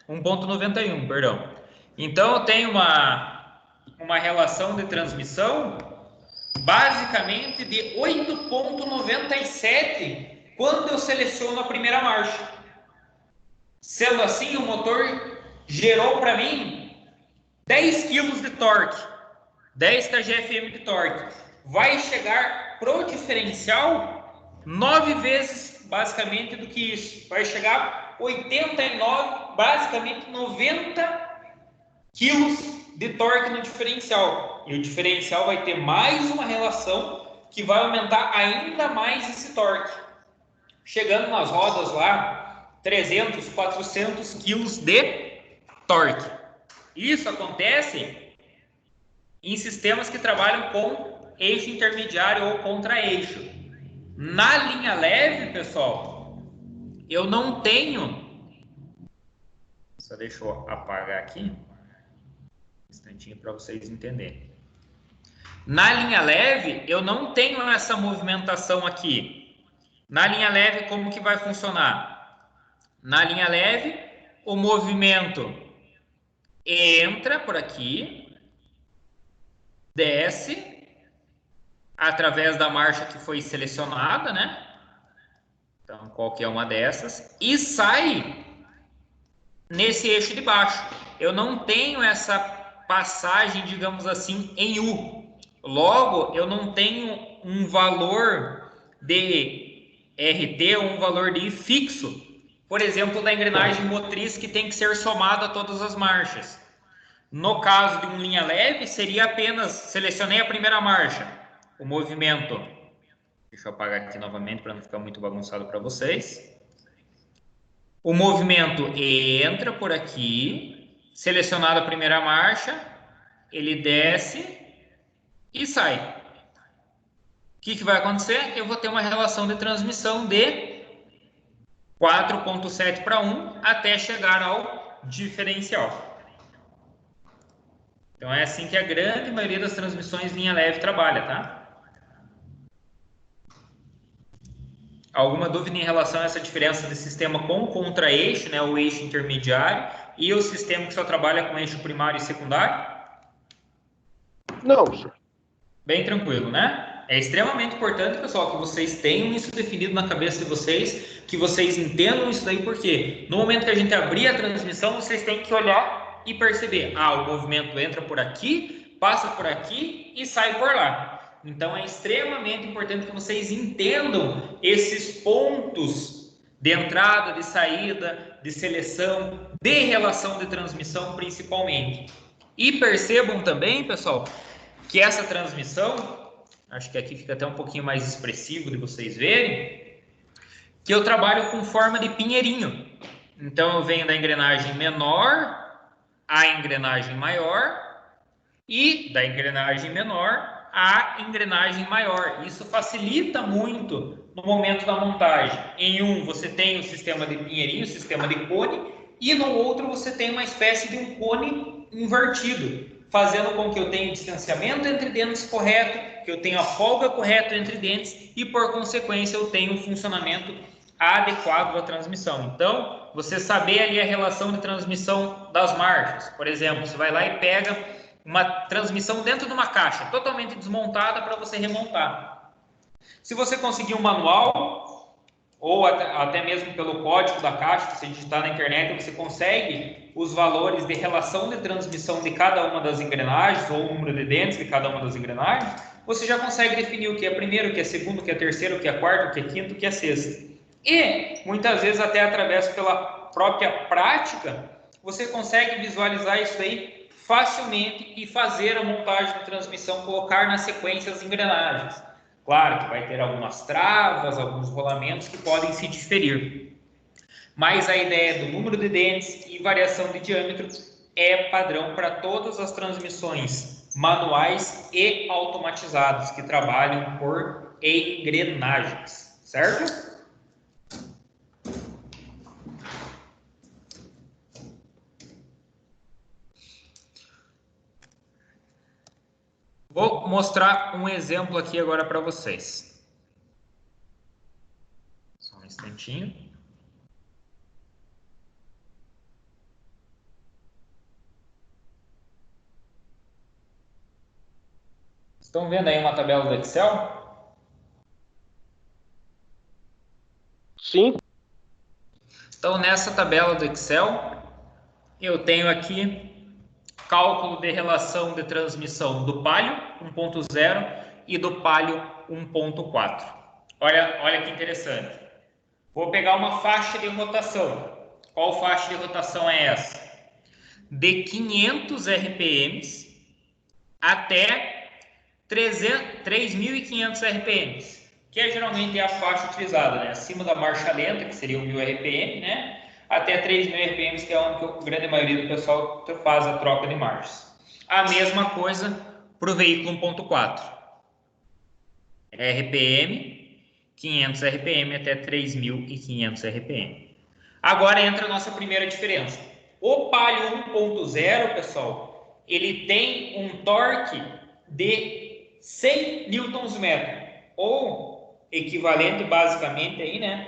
1,91, perdão. Então, eu tenho uma relação de transmissão basicamente de 8,97 quando eu seleciono a primeira marcha. Sendo assim, o motor gerou para mim 10 kg de torque, 10 kgfm de torque. Vai chegar pro diferencial 9 vezes basicamente do que isso. Vai chegar 89, basicamente 90 quilos de torque no diferencial. E o diferencial vai ter mais uma relação que vai aumentar ainda mais esse torque. Chegando nas rodas lá, 300, 400 quilos de torque. Isso acontece em sistemas que trabalham com eixo intermediário ou contra-eixo. Na linha leve, pessoal, eu não tenho... Só deixa eu apagar aqui. Um instantinho para vocês entenderem. Na linha leve, eu não tenho essa movimentação aqui. Na linha leve, como que vai funcionar? Na linha leve, o movimento entra por aqui, desce, através da marcha que foi selecionada, né? Então, qualquer uma dessas, e sai nesse eixo de baixo. Eu não tenho essa passagem, digamos assim, em U. Logo, eu não tenho um valor de RT ou um valor de I fixo, por exemplo, da engrenagem motriz que tem que ser somada a todas as marchas. No caso de uma linha leve, seria apenas, selecionei a primeira marcha, o movimento, deixa eu apagar aqui novamente para não ficar muito bagunçado para vocês. O movimento entra por aqui, selecionada a primeira marcha, ele desce e sai. O que vai acontecer? Eu vou ter uma relação de transmissão de 4,7 para 1 até chegar ao diferencial. Então é assim que a grande maioria das transmissões linha leve trabalha, tá? Alguma dúvida em relação a essa diferença de sistema com contra-eixo, né, o eixo intermediário, e o sistema que só trabalha com eixo primário e secundário? Não, senhor. Bem tranquilo, né? É extremamente importante, pessoal, que vocês tenham isso definido na cabeça de vocês, que vocês entendam isso daí, porque no momento que a gente abrir a transmissão, vocês têm que olhar e perceber, o movimento entra por aqui, passa por aqui e sai por lá. Então, é extremamente importante que vocês entendam esses pontos de entrada, de saída, de seleção, de relação de transmissão, principalmente. E percebam também, pessoal, que essa transmissão, acho que aqui fica até um pouquinho mais expressivo de vocês verem, que eu trabalho com forma de pinheirinho. Então, eu venho da engrenagem menor à engrenagem maior e da engrenagem menor à engrenagem maior. Isso facilita muito no momento da montagem. Em um, você tem o sistema de pinheirinho, o sistema de cone, e no outro você tem uma espécie de um cone invertido, fazendo com que eu tenha o distanciamento entre dentes correto, que eu tenha a folga correta entre dentes e, por consequência, eu tenho um funcionamento adequado da transmissão. Então, você saber ali a relação de transmissão das marchas. Por exemplo, você vai lá e pega uma transmissão dentro de uma caixa, totalmente desmontada para você remontar. Se você conseguir um manual, ou até mesmo pelo código da caixa, que você digitar na internet, você consegue os valores de relação de transmissão de cada uma das engrenagens, ou o número de dentes de cada uma das engrenagens, você já consegue definir o que é primeiro, o que é segundo, o que é terceiro, o que é quarto, o que é quinto, o que é sexto. E, muitas vezes, até através pela própria prática, você consegue visualizar isso aí facilmente e fazer a montagem da transmissão, colocar na sequência as engrenagens. Claro que vai ter algumas travas, alguns rolamentos que podem se diferir. Mas a ideia do número de dentes e variação de diâmetro é padrão para todas as transmissões manuais e automatizadas que trabalham por engrenagens, certo? Vou mostrar um exemplo aqui agora para vocês. Só um instantinho. Estão vendo aí uma tabela do Excel? Sim. Então, nessa tabela do Excel, eu tenho aqui cálculo de relação de transmissão do Palio 1.0 e do Palio 1.4. Olha que interessante. Vou pegar uma faixa de rotação. Qual faixa de rotação é essa? De 500 RPMs até 3.500 RPMs, que é geralmente a faixa utilizada, né? Acima da marcha lenta, que seria o 1.000 RPM, né? Até 3.000 RPMs, que é onde a grande maioria do pessoal faz a troca de marchas. A mesma coisa para o veículo 1.4. RPM, 500 RPM até 3.500 RPM. Agora entra a nossa primeira diferença. O Palio 1.0, pessoal, ele tem um torque de 100 Nm, ou equivalente basicamente aí, né,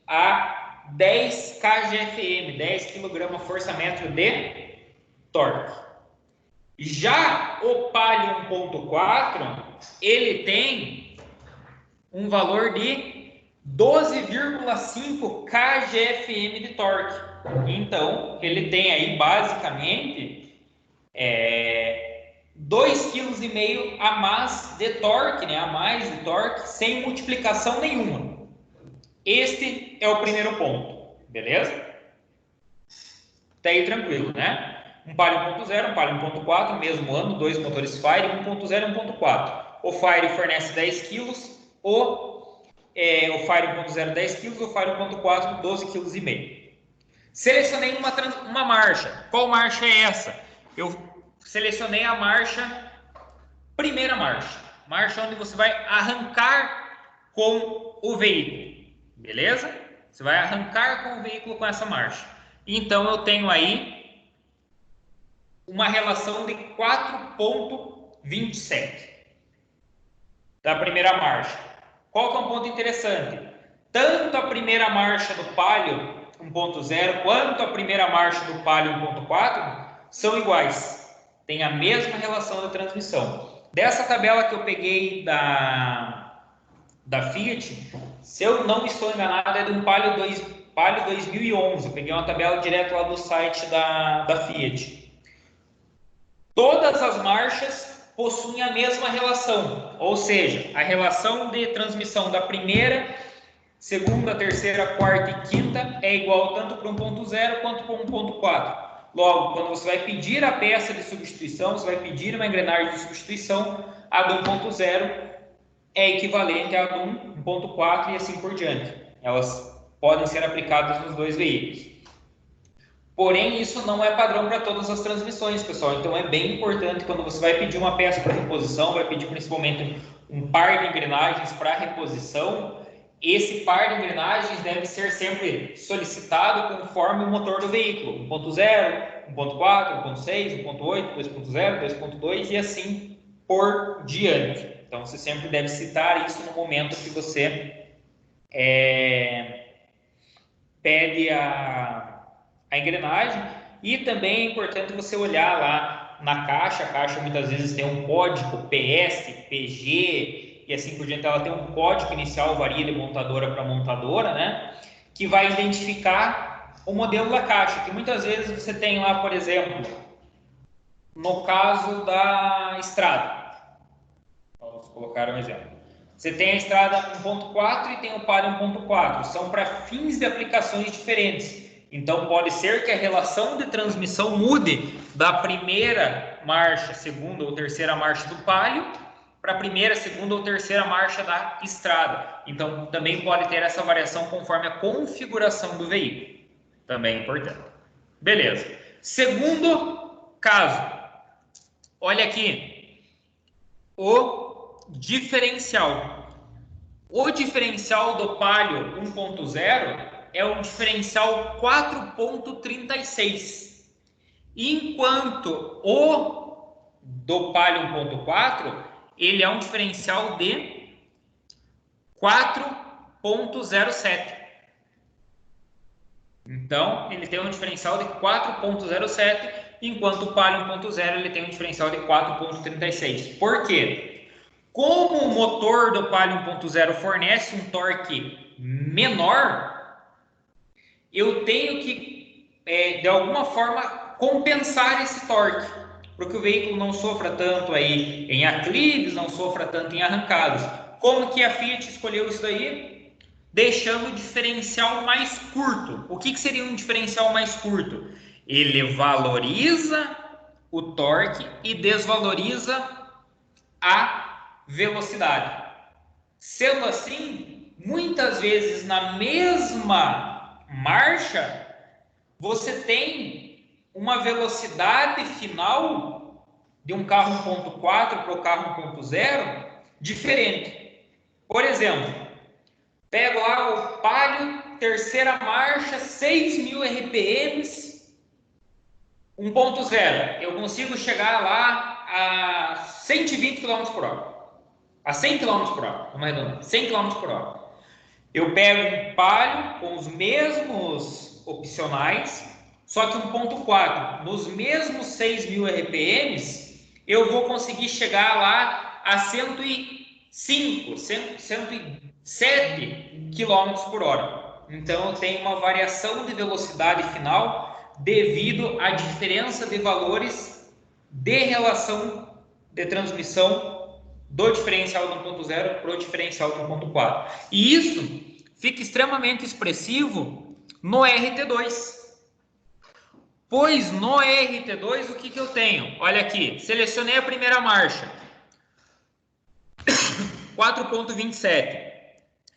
a 10 kgfm, 10 kgfm de torque. Já o Palio 1.4, ele tem um valor de 12,5 kgfm de torque. Então, ele tem aí basicamente 2,5 kg a mais de torque, né? A mais de torque, sem multiplicação nenhuma. Este é o primeiro ponto, beleza? Tá aí tranquilo, né? Um Palio 1.0, um Palio 1.4, mesmo ano, dois motores Fire, 1.0 e 1.4. O Fire fornece 10 kg, o Fire 1.0 10 kg, o Fire 1.4 12,5 kg. Selecionei uma marcha. Qual marcha é essa? Eu selecionei a primeira marcha onde você vai arrancar com o veículo, beleza? Você vai arrancar com o veículo com essa marcha. Então eu tenho aí uma relação de 4,27 da primeira marcha. Qual que é um ponto interessante? Tanto a primeira marcha do Palio 1.0 quanto a primeira marcha do Palio 1.4 são iguais. Tem a mesma relação de transmissão. Dessa tabela que eu peguei da Fiat, se eu não estou enganado, é de um Palio 2011. Eu peguei uma tabela direto lá do site da Fiat. Todas as marchas possuem a mesma relação, ou seja, a relação de transmissão da primeira, segunda, terceira, quarta e quinta é igual tanto para 1.0 quanto para 1.4. Logo, quando você vai pedir a peça de substituição, você vai pedir uma engrenagem de substituição, a do 1.0 é equivalente à do 1.4 e assim por diante. Elas podem ser aplicadas nos dois veículos. Porém, isso não é padrão para todas as transmissões, pessoal. Então, é bem importante quando você vai pedir uma peça para reposição, vai pedir principalmente um par de engrenagens para reposição. Esse par de engrenagens deve ser sempre solicitado conforme o motor do veículo. 1.0, 1.4, 1.6, 1.8, 2.0, 2.2 e assim por diante. Então, você sempre deve citar isso no momento que você pede a engrenagem. E também é importante você olhar lá na caixa. A caixa muitas vezes tem um código PS, PG e assim por diante. Ela tem um código inicial, varia de montadora para montadora, né? Que vai identificar o modelo da caixa. Que muitas vezes você tem lá, por exemplo, no caso da Estrada. Vamos colocar um exemplo. Você tem a Estrada 1.4 e tem o Palio 1.4. São para fins de aplicações diferentes. Então, pode ser que a relação de transmissão mude da primeira marcha, segunda ou terceira marcha do Palio para a primeira, segunda ou terceira marcha da Estrada. Então, também pode ter essa variação conforme a configuração do veículo. Também é importante. Beleza. Segundo caso. Olha aqui. O diferencial. O diferencial do Palio 1.0 é um diferencial 4,36, enquanto o do Palio 1.4, ele é um diferencial de 4.07. Então, ele tem um diferencial de 4.07, enquanto o Palio 1.0 ele tem um diferencial de 4.36. Por quê? Como o motor do Palio 1.0 fornece um torque menor, eu tenho que, de alguma forma, compensar esse torque, para que o veículo não sofra tanto aí em aclives, não sofra tanto em arrancadas. Como que a Fiat escolheu isso daí? Deixando o diferencial mais curto. O que seria um diferencial mais curto? Ele valoriza o torque e desvaloriza a velocidade. Sendo assim, muitas vezes na mesma marcha, você tem uma velocidade final de um carro 1.4 para o carro 1.0 diferente. Por exemplo, pego lá o Palio, terceira marcha, 6.000 RPMs, 1.0. Eu consigo chegar lá a 120 km por hora. A 100 km por hora, vamos arredondar, 100 km por hora. Eu pego um Palio com os mesmos opcionais, só que 1.4. Nos mesmos 6.000 RPMs, eu vou conseguir chegar lá a 105, 107 km por hora. Então, eu tenho uma variação de velocidade final devido à diferença de valores de relação de transmissão do diferencial do 1.0 para o diferencial do 1.4. E isso fica extremamente expressivo no RT2. Pois no RT2, o que eu tenho? Olha aqui, selecionei a primeira marcha. 4.27,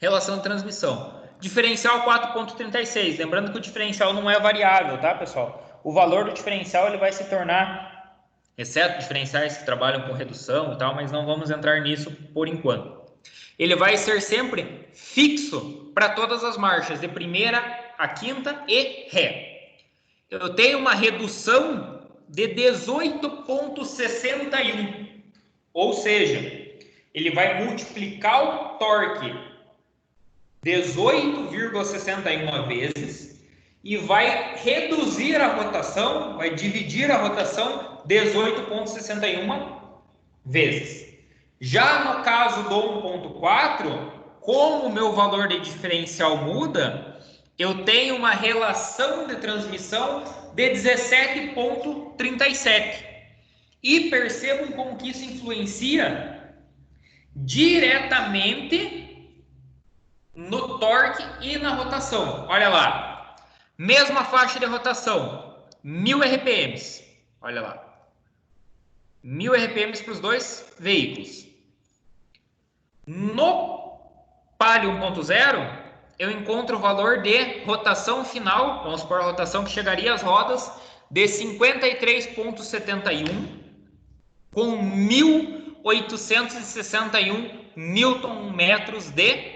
relação de transmissão. Diferencial 4.36. Lembrando que o diferencial não é variável, tá, pessoal? O valor do diferencial ele vai se tornar, exceto diferenciais que trabalham com redução e tal, mas não vamos entrar nisso por enquanto. Ele vai ser sempre fixo para todas as marchas, de primeira a quinta e ré. Eu tenho uma redução de 18.61, ou seja, ele vai multiplicar o torque 18,61 vezes e vai reduzir a rotação, vai dividir a rotação 18,61 vezes. Já no caso do 1.4, como o meu valor de diferencial muda, eu tenho uma relação de transmissão de 17,37. E percebam como que isso influencia diretamente no torque e na rotação. Olha lá, mesma faixa de rotação, 1000 RPMs. Olha lá, 1000 RPMs para os dois veículos. No Palio 1.0, eu encontro o valor de rotação final, vamos supor a rotação que chegaria às rodas, de 53,71 com 1.861 Nm de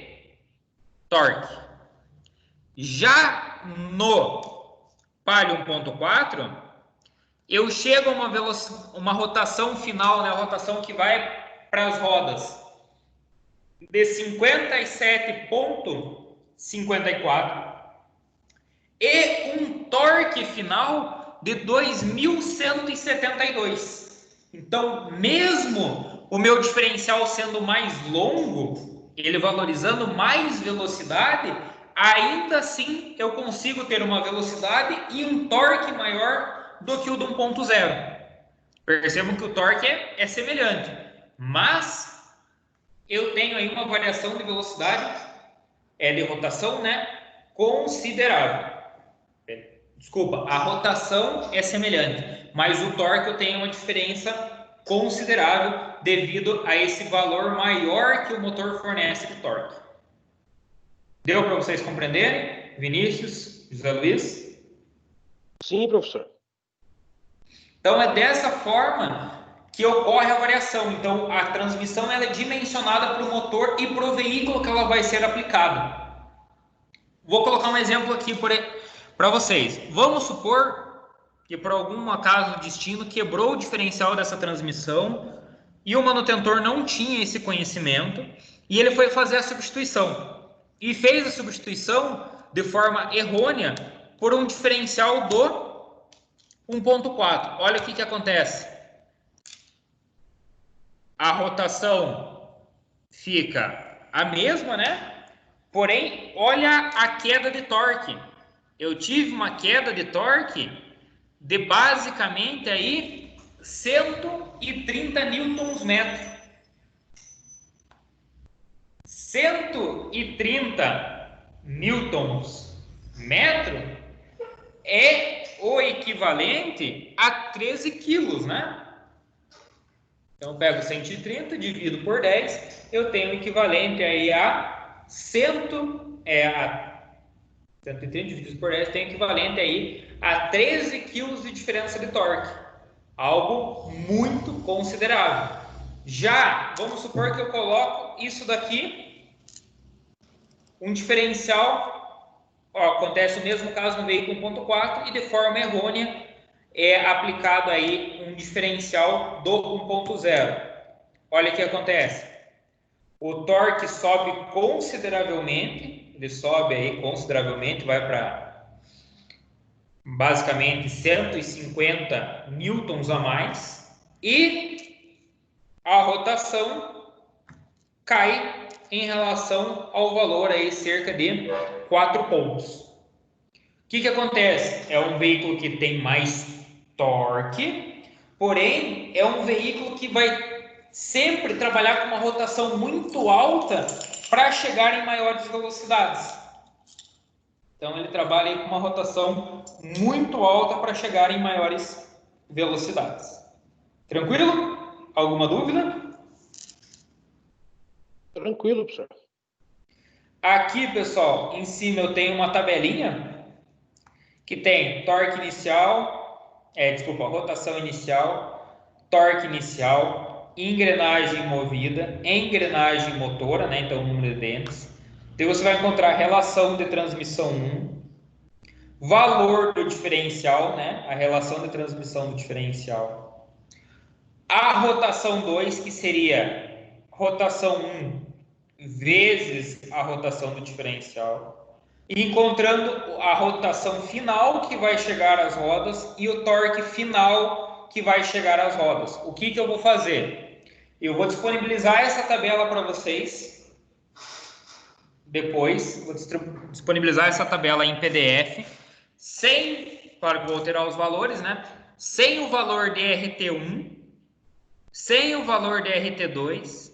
torque. Já no Palio 1.4, eu chego a uma rotação final, né, a rotação que vai para as rodas, de 57,54 e um torque final de 2.172. Então, mesmo o meu diferencial sendo mais longo, ele valorizando mais velocidade, ainda assim eu consigo ter uma velocidade e um torque maior do que o do 1.0. Percebam que o torque é semelhante, mas eu tenho aí uma variação de velocidade, de rotação, né, considerável. Desculpa, a rotação é semelhante, mas o torque eu tenho uma diferença considerável devido a esse valor maior que o motor fornece de torque. Deu para vocês compreenderem? Vinícius, José Luiz? Sim, professor. Então é dessa forma que ocorre a variação. Então a transmissão ela é dimensionada para o motor e para o veículo que ela vai ser aplicada. Vou colocar um exemplo aqui para vocês. Vamos supor que por algum acaso do destino quebrou o diferencial dessa transmissão e o manutentor não tinha esse conhecimento e ele foi fazer a substituição e fez a substituição de forma errônea por um diferencial do 1.4. Olha o que acontece. A rotação fica a mesma, né? Porém, olha a queda de torque. Eu tive uma queda de torque de basicamente aí 130 newtons-metro. 130 newtons-metro é o equivalente a 13 quilos, né? Então, eu pego 130, divido por 10, eu tenho o equivalente aí a 130 dividido por 10, tem o equivalente aí a 13 quilos de diferença de torque. Algo muito considerável. Já, vamos supor que eu coloco isso daqui, um diferencial, ó, acontece o mesmo caso no veículo 1.4 e de forma errônea é aplicado aí um diferencial do 1.0. Olha o que acontece. O torque sobe consideravelmente, ele sobe aí consideravelmente, vai para basicamente 150 newtons a mais e a rotação cai em relação ao valor aí cerca de 4 pontos. O que acontece? É um veículo que tem mais torque, porém é um veículo que vai sempre trabalhar com uma rotação muito alta para chegar em maiores velocidades. Então ele trabalha aí com uma rotação muito alta para chegar em maiores velocidades. Tranquilo? Alguma dúvida? Tranquilo, professor. Aqui, pessoal, em cima eu tenho uma tabelinha que tem torque inicial, rotação inicial, torque inicial, engrenagem movida, engrenagem motora, né? Então, número de dentes. Então, você vai encontrar relação de transmissão 1, valor do diferencial, né? A relação de transmissão do diferencial. A rotação 2, que seria rotação 1 vezes a rotação do diferencial. E encontrando a rotação final que vai chegar às rodas e o torque final que vai chegar às rodas. O que eu vou fazer? Eu vou disponibilizar essa tabela para vocês. Depois, vou disponibilizar essa tabela em PDF, sem, claro que vou alterar os valores, né? Sem o valor de RT1, sem o valor de RT2,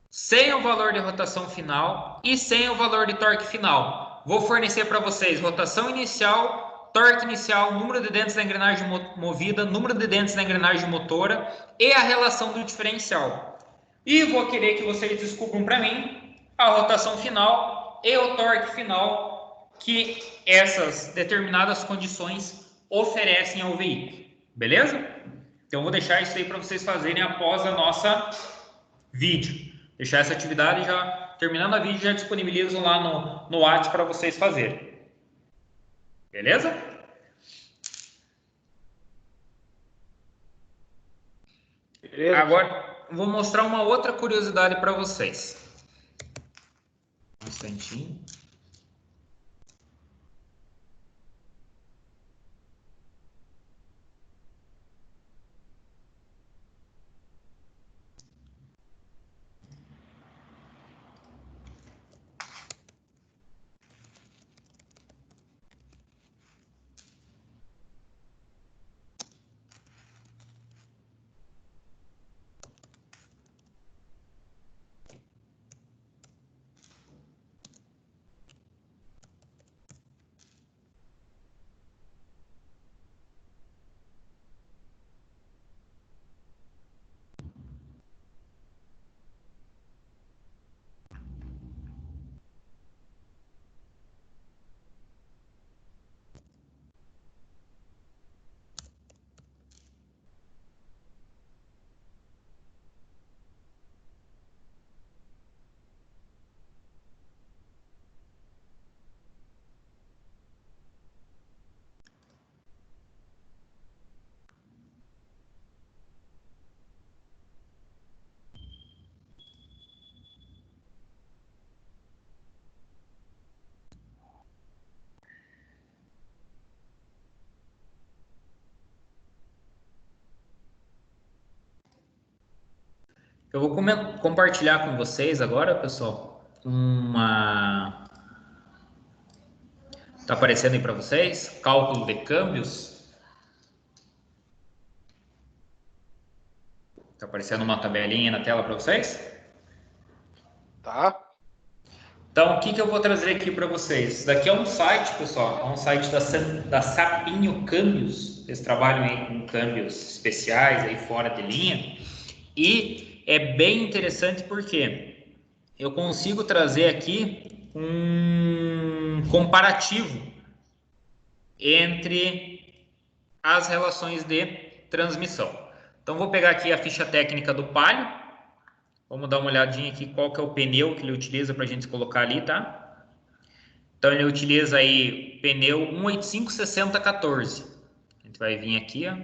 sem o valor de rotação final e sem o valor de torque final. Vou fornecer para vocês rotação inicial, torque inicial, número de dentes da engrenagem movida, número de dentes da engrenagem motora e a relação do diferencial. E vou querer que vocês descubram para mim a rotação final e o torque final que essas determinadas condições oferecem ao veículo. Beleza? Então, eu vou deixar isso aí para vocês fazerem após a nossa vídeo. Deixar essa atividade já, terminando a vídeo, já disponibilizo lá no WhatsApp para vocês fazerem. Beleza? Beleza, agora, vou mostrar uma outra curiosidade para vocês. Um instantinho. Eu vou compartilhar com vocês agora, pessoal, Tá aparecendo aí para vocês? Cálculo de câmbios. Tá aparecendo uma tabelinha na tela para vocês? Tá. Então, o que eu vou trazer aqui para vocês? Isso daqui é um site, pessoal, é um site da Sapinho Câmbios. Eles trabalham aí com câmbios especiais, aí fora de linha. E é bem interessante porque eu consigo trazer aqui um comparativo entre as relações de transmissão. Então, vou pegar aqui a ficha técnica do Palio. Vamos dar uma olhadinha aqui qual que é o pneu que ele utiliza para a gente colocar ali, tá? Então, ele utiliza aí pneu 185/60/14. A gente vai vir aqui, ó.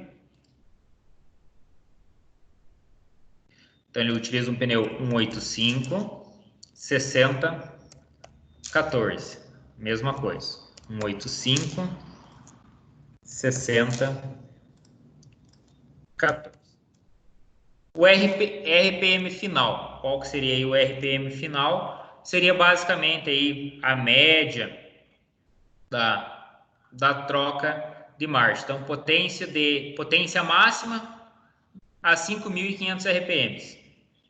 Então, ele utiliza um pneu 185/60/14. Mesma coisa. 185/60/14. O RPM final. Qual que seria aí o RPM final? Seria basicamente aí a média da troca de marcha. Então, potência máxima a 5.500 RPMs,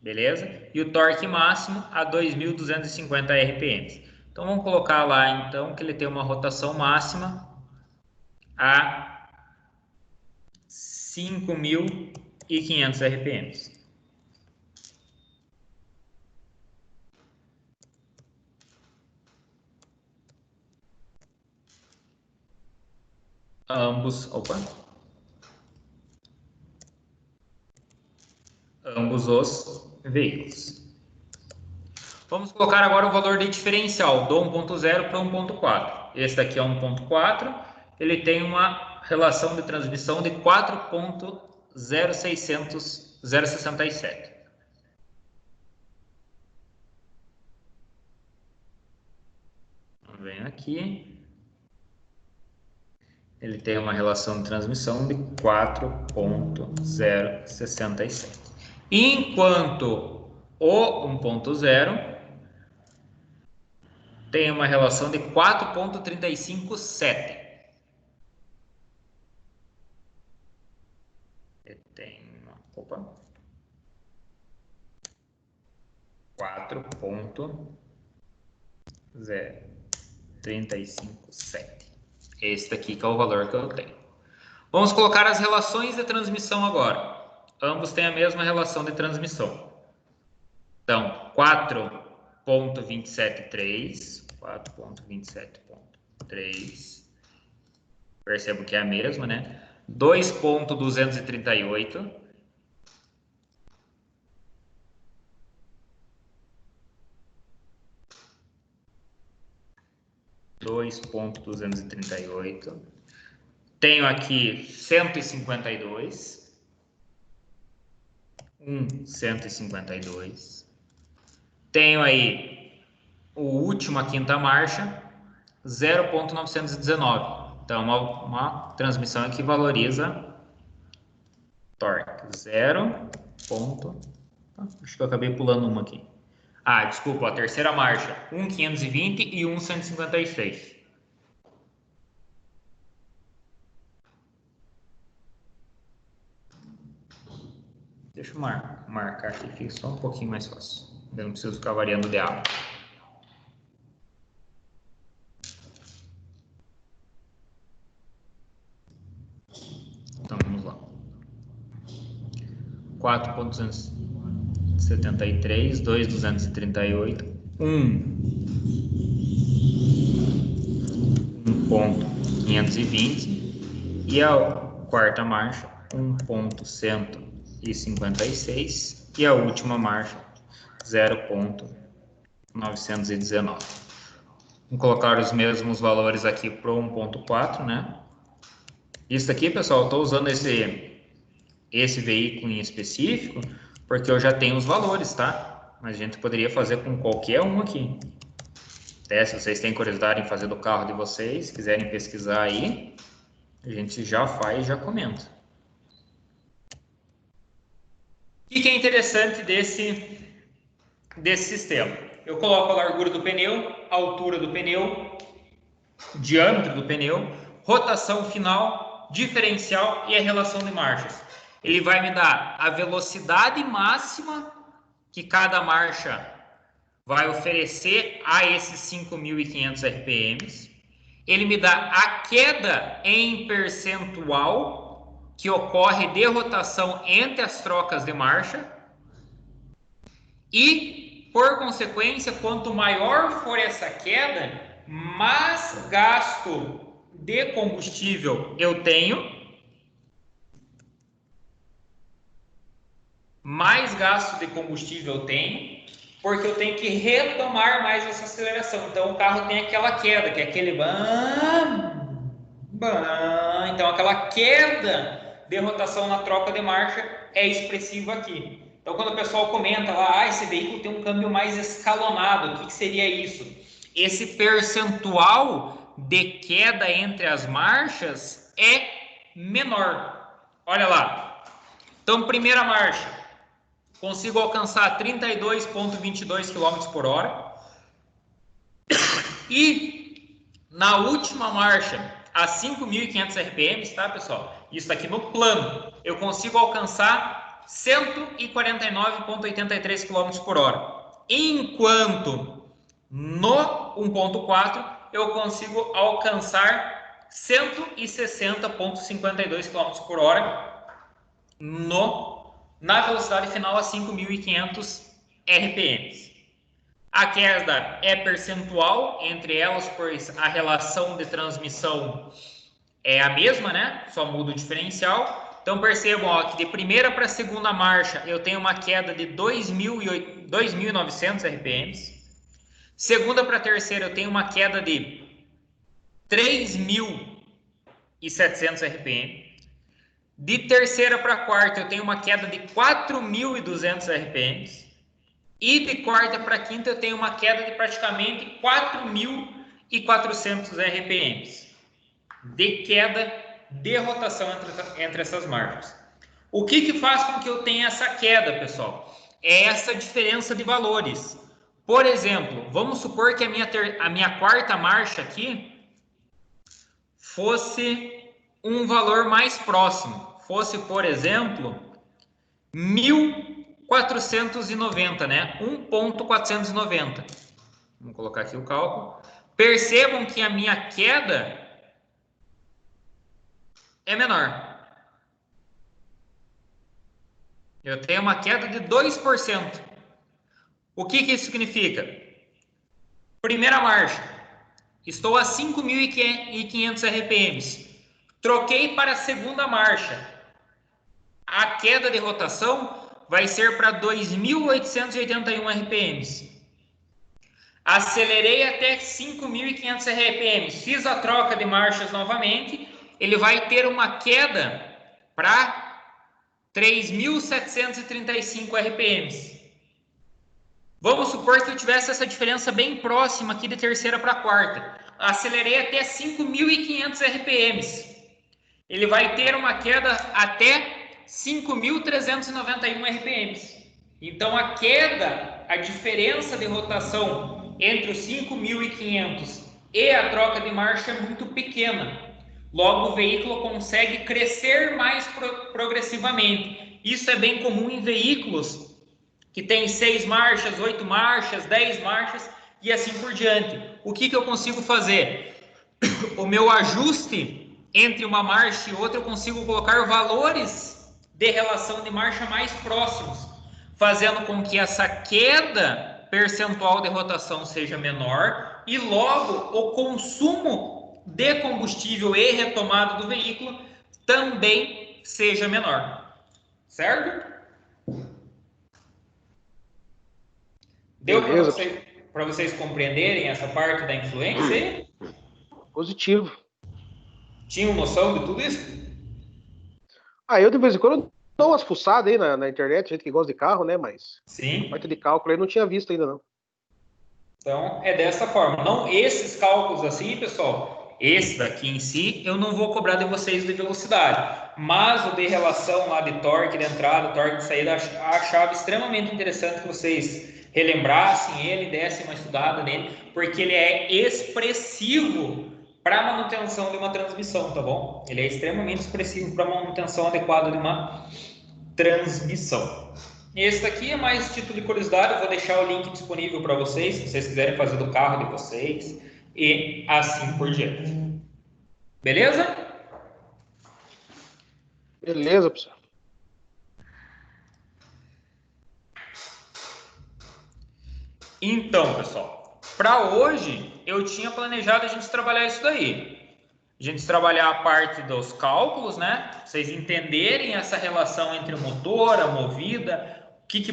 beleza? E o torque máximo a 2.250 RPMs. Então, vamos colocar lá, então, que ele tem uma rotação máxima a 5.500 RPMs. Ambos os veículos. Vamos colocar agora o valor de diferencial do 1.0 para 1.4. Esse daqui é 1.4, ele tem uma relação de transmissão de 4.067. Vem aqui. Ele tem uma relação de transmissão de 4.067. Enquanto o 1.0 tem uma relação de 4.357. Tem uma... 4.037. Esse daqui que é o valor que eu tenho. Vamos colocar as relações de transmissão agora. Ambos têm a mesma relação de transmissão. Então, 4.273. Percebo que é a mesma, né? 2.238. Tenho aqui 152. 152. Tenho aí o último, a quinta marcha, 0.919. Então, uma transmissão aqui valoriza torque. 0. Acho que eu acabei pulando uma aqui. Desculpa, a terceira marcha, 1.520 e 1.156. Deixa eu marcar aqui, fica só um pouquinho mais fácil. Eu não preciso ficar variando de água. Então, vamos lá. 4.273, 2.238, 1.520 e a quarta marcha, 1.156 e a última marcha, 0.919. Vamos colocar os mesmos valores aqui para o 1.4, né? Isso aqui, pessoal, eu estou usando esse veículo em específico porque eu já tenho os valores, tá? Mas a gente poderia fazer com qualquer um aqui. Até se vocês têm curiosidade em fazer do carro de vocês, quiserem pesquisar aí, a gente já faz e já comenta. O que é interessante desse sistema? Eu coloco a largura do pneu, a altura do pneu, diâmetro do pneu, rotação final, diferencial e a relação de marchas. Ele vai me dar a velocidade máxima que cada marcha vai oferecer a esses 5.500 RPMs. Ele me dá a queda em percentual que ocorre de rotação entre as trocas de marcha. E, por consequência, quanto maior for essa queda, mais gasto de combustível eu tenho, porque eu tenho que retomar mais essa aceleração. Então, o carro tem aquela queda, que é aquele então, aquela queda de rotação na troca de marcha é expressiva aqui. Então, quando o pessoal comenta lá, esse veículo tem um câmbio mais escalonado, o que seria isso? Esse percentual de queda entre as marchas é menor. Olha lá. Então, primeira marcha, consigo alcançar 32,22 km por hora. E na última marcha, a 5.500 RPMs, tá, pessoal? Isso aqui no plano, eu consigo alcançar 149,83 km por hora. Enquanto no 1.4 eu consigo alcançar 160,52 km por hora na velocidade final a 5.500 RPMs. A queda é percentual entre elas, pois a relação de transmissão é a mesma, né? Só muda o diferencial. Então percebam ó, que de primeira para segunda marcha eu tenho uma queda de 2.900 RPMs. Segunda para terceira eu tenho uma queda de 3.700 RPM. De terceira para quarta eu tenho uma queda de 4.200 RPMs. E de quarta para quinta eu tenho uma queda de praticamente 4.400 RPMs de queda de rotação entre essas marchas. O que faz com que eu tenha essa queda, pessoal? É essa diferença de valores. Por exemplo, vamos supor que a minha quarta marcha aqui fosse um valor mais próximo. Fosse, por exemplo, 1.490, né? 1.490. Vamos colocar aqui o cálculo. Percebam que a minha queda é menor. Eu tenho uma queda de 2%. O que isso significa? Primeira marcha. Estou a 5.500 RPMs. Troquei para a segunda marcha. A queda de rotação vai ser para 2.881 RPMs. Acelerei até 5.500 RPMs. Fiz a troca de marchas novamente. Ele vai ter uma queda para 3.735 RPMs. Vamos supor que eu tivesse essa diferença bem próxima aqui de terceira para quarta. Acelerei até 5.500 RPMs. Ele vai ter uma queda até 5.391 RPMs. Então, a queda, a diferença de rotação entre os 5.500 e a troca de marcha é muito pequena. Logo, o veículo consegue crescer mais progressivamente. Isso é bem comum em veículos que tem 6 marchas, 8 marchas, 10 marchas e assim por diante. O que eu consigo fazer? O meu ajuste entre uma marcha e outra, eu consigo colocar valores de relação de marcha mais próximos, fazendo com que essa queda percentual de rotação seja menor e logo o consumo de combustível e retomada do veículo também seja menor. Certo? Deu para vocês compreenderem essa parte da influência? Positivo. Tinham noção de tudo isso? Eu de vez em quando dou umas fuçadas aí na internet, gente que gosta de carro, né? Mas sim, a parte de cálculo aí não tinha visto ainda, não. Então, é dessa forma. Não esses cálculos assim, pessoal, esse daqui em si, eu não vou cobrar de vocês de velocidade, mas o de relação lá de torque de entrada, torque de saída, achava extremamente interessante que vocês relembrassem ele, dessem uma estudada nele, porque ele é expressivo para manutenção de uma transmissão, tá bom? Ele é extremamente expressivo para manutenção adequada de uma transmissão. Esse daqui é mais título de curiosidade, eu vou deixar o link disponível para vocês, se vocês quiserem fazer do carro de vocês, e assim por diante. Beleza? Beleza, professor. Então, pessoal, para hoje eu tinha planejado a gente trabalhar isso daí. A gente trabalhar a parte dos cálculos, né? Vocês entenderem essa relação entre o motor, a movida,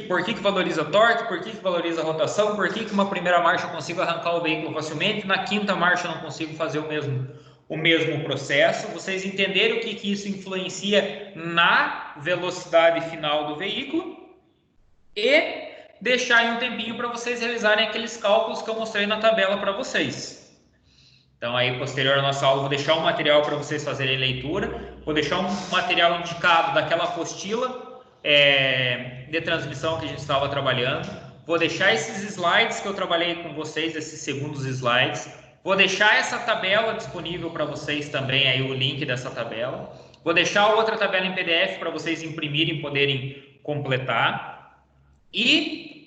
por que valoriza torque, por que valoriza rotação, por que uma primeira marcha eu consigo arrancar o veículo facilmente, na quinta marcha eu não consigo fazer o mesmo processo. Vocês entenderem o que isso influencia na velocidade final do veículo e deixar aí um tempinho para vocês realizarem aqueles cálculos que eu mostrei na tabela para vocês. Então, aí, posterior à nossa aula, vou deixar um material para vocês fazerem leitura, vou deixar um material indicado daquela apostila de transmissão que a gente estava trabalhando, vou deixar esses slides que eu trabalhei com vocês, esses segundos slides, vou deixar essa tabela disponível para vocês também, aí o link dessa tabela, vou deixar outra tabela em PDF para vocês imprimirem e poderem completar,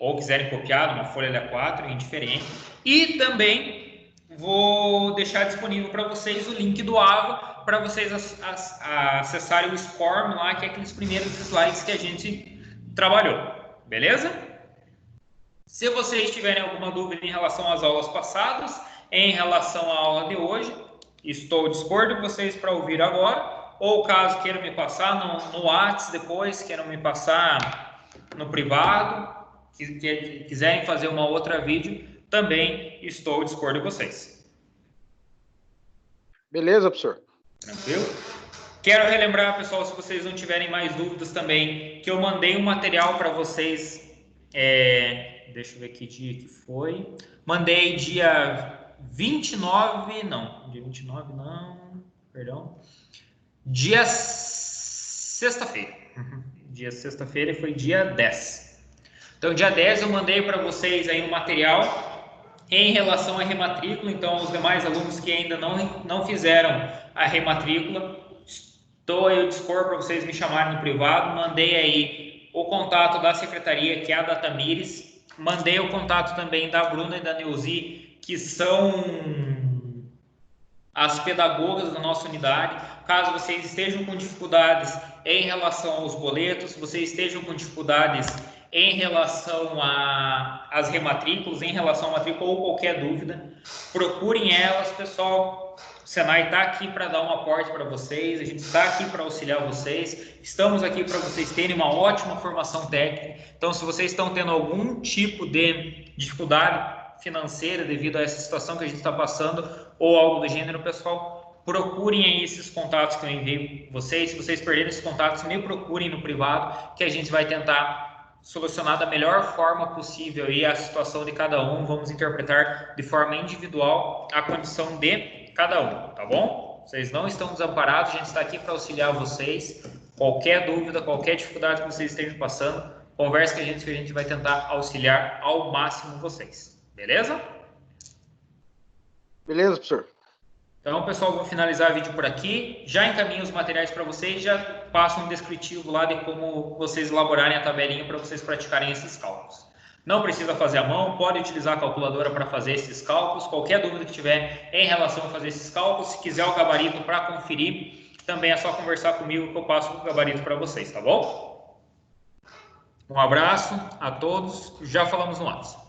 ou quiserem copiar numa folha A4, indiferente, e também vou deixar disponível para vocês o link do AVA para vocês acessarem o SCORM lá, que é aqueles primeiros slides que a gente trabalhou, beleza? Se vocês tiverem alguma dúvida em relação às aulas passadas, em relação à aula de hoje, estou ao dispor de vocês para ouvir agora, ou caso queiram me passar no WhatsApp depois, queiram me passar no privado, quiserem fazer uma outra vídeo, também estou ao dispor de vocês. Beleza, professor. Tranquilo? Quero relembrar, pessoal, se vocês não tiverem mais dúvidas também, que eu mandei um material para vocês, deixa eu ver que dia que foi. Mandei dia 29, não, dia 29 não, perdão. Dia sexta-feira. Dia sexta-feira foi dia 10. Então, dia 10 eu mandei para vocês aí um material em relação à rematrícula. Então, os demais alunos que ainda não fizeram a rematrícula, estou aí ao dispor para vocês me chamarem no privado. Mandei aí o contato da secretaria, que é a da Tamires. Mandei o contato também da Bruna e da Neuzi, que são as pedagogas da nossa unidade. Caso vocês estejam com dificuldades em relação aos boletos, vocês estejam com dificuldades em relação às rematrículas, em relação à matrícula ou qualquer dúvida, procurem elas, pessoal. O Senai está aqui para dar um aporte para vocês, a gente está aqui para auxiliar vocês, estamos aqui para vocês terem uma ótima formação técnica. Então, se vocês estão tendo algum tipo de dificuldade financeira devido a essa situação que a gente está passando, ou algo do gênero, pessoal, procurem aí esses contatos que eu enviei vocês. Se vocês perderem esses contatos, me procurem no privado, que a gente vai tentar solucionar da melhor forma possível aí a situação de cada um. Vamos interpretar de forma individual a condição de cada um, tá bom? Vocês não estão desamparados, a gente está aqui para auxiliar vocês. Qualquer dúvida, qualquer dificuldade que vocês estejam passando, converse com a gente que a gente vai tentar auxiliar ao máximo vocês, beleza? Beleza, professor. Então, pessoal, vou finalizar o vídeo por aqui. Já encaminho os materiais para vocês, já passo um descritivo lá de como vocês elaborarem a tabelinha para vocês praticarem esses cálculos. Não precisa fazer à mão, pode utilizar a calculadora para fazer esses cálculos. Qualquer dúvida que tiver em relação a fazer esses cálculos, se quiser o gabarito para conferir, também é só conversar comigo que eu passo o gabarito para vocês, tá bom? Um abraço a todos, já falamos no WhatsApp.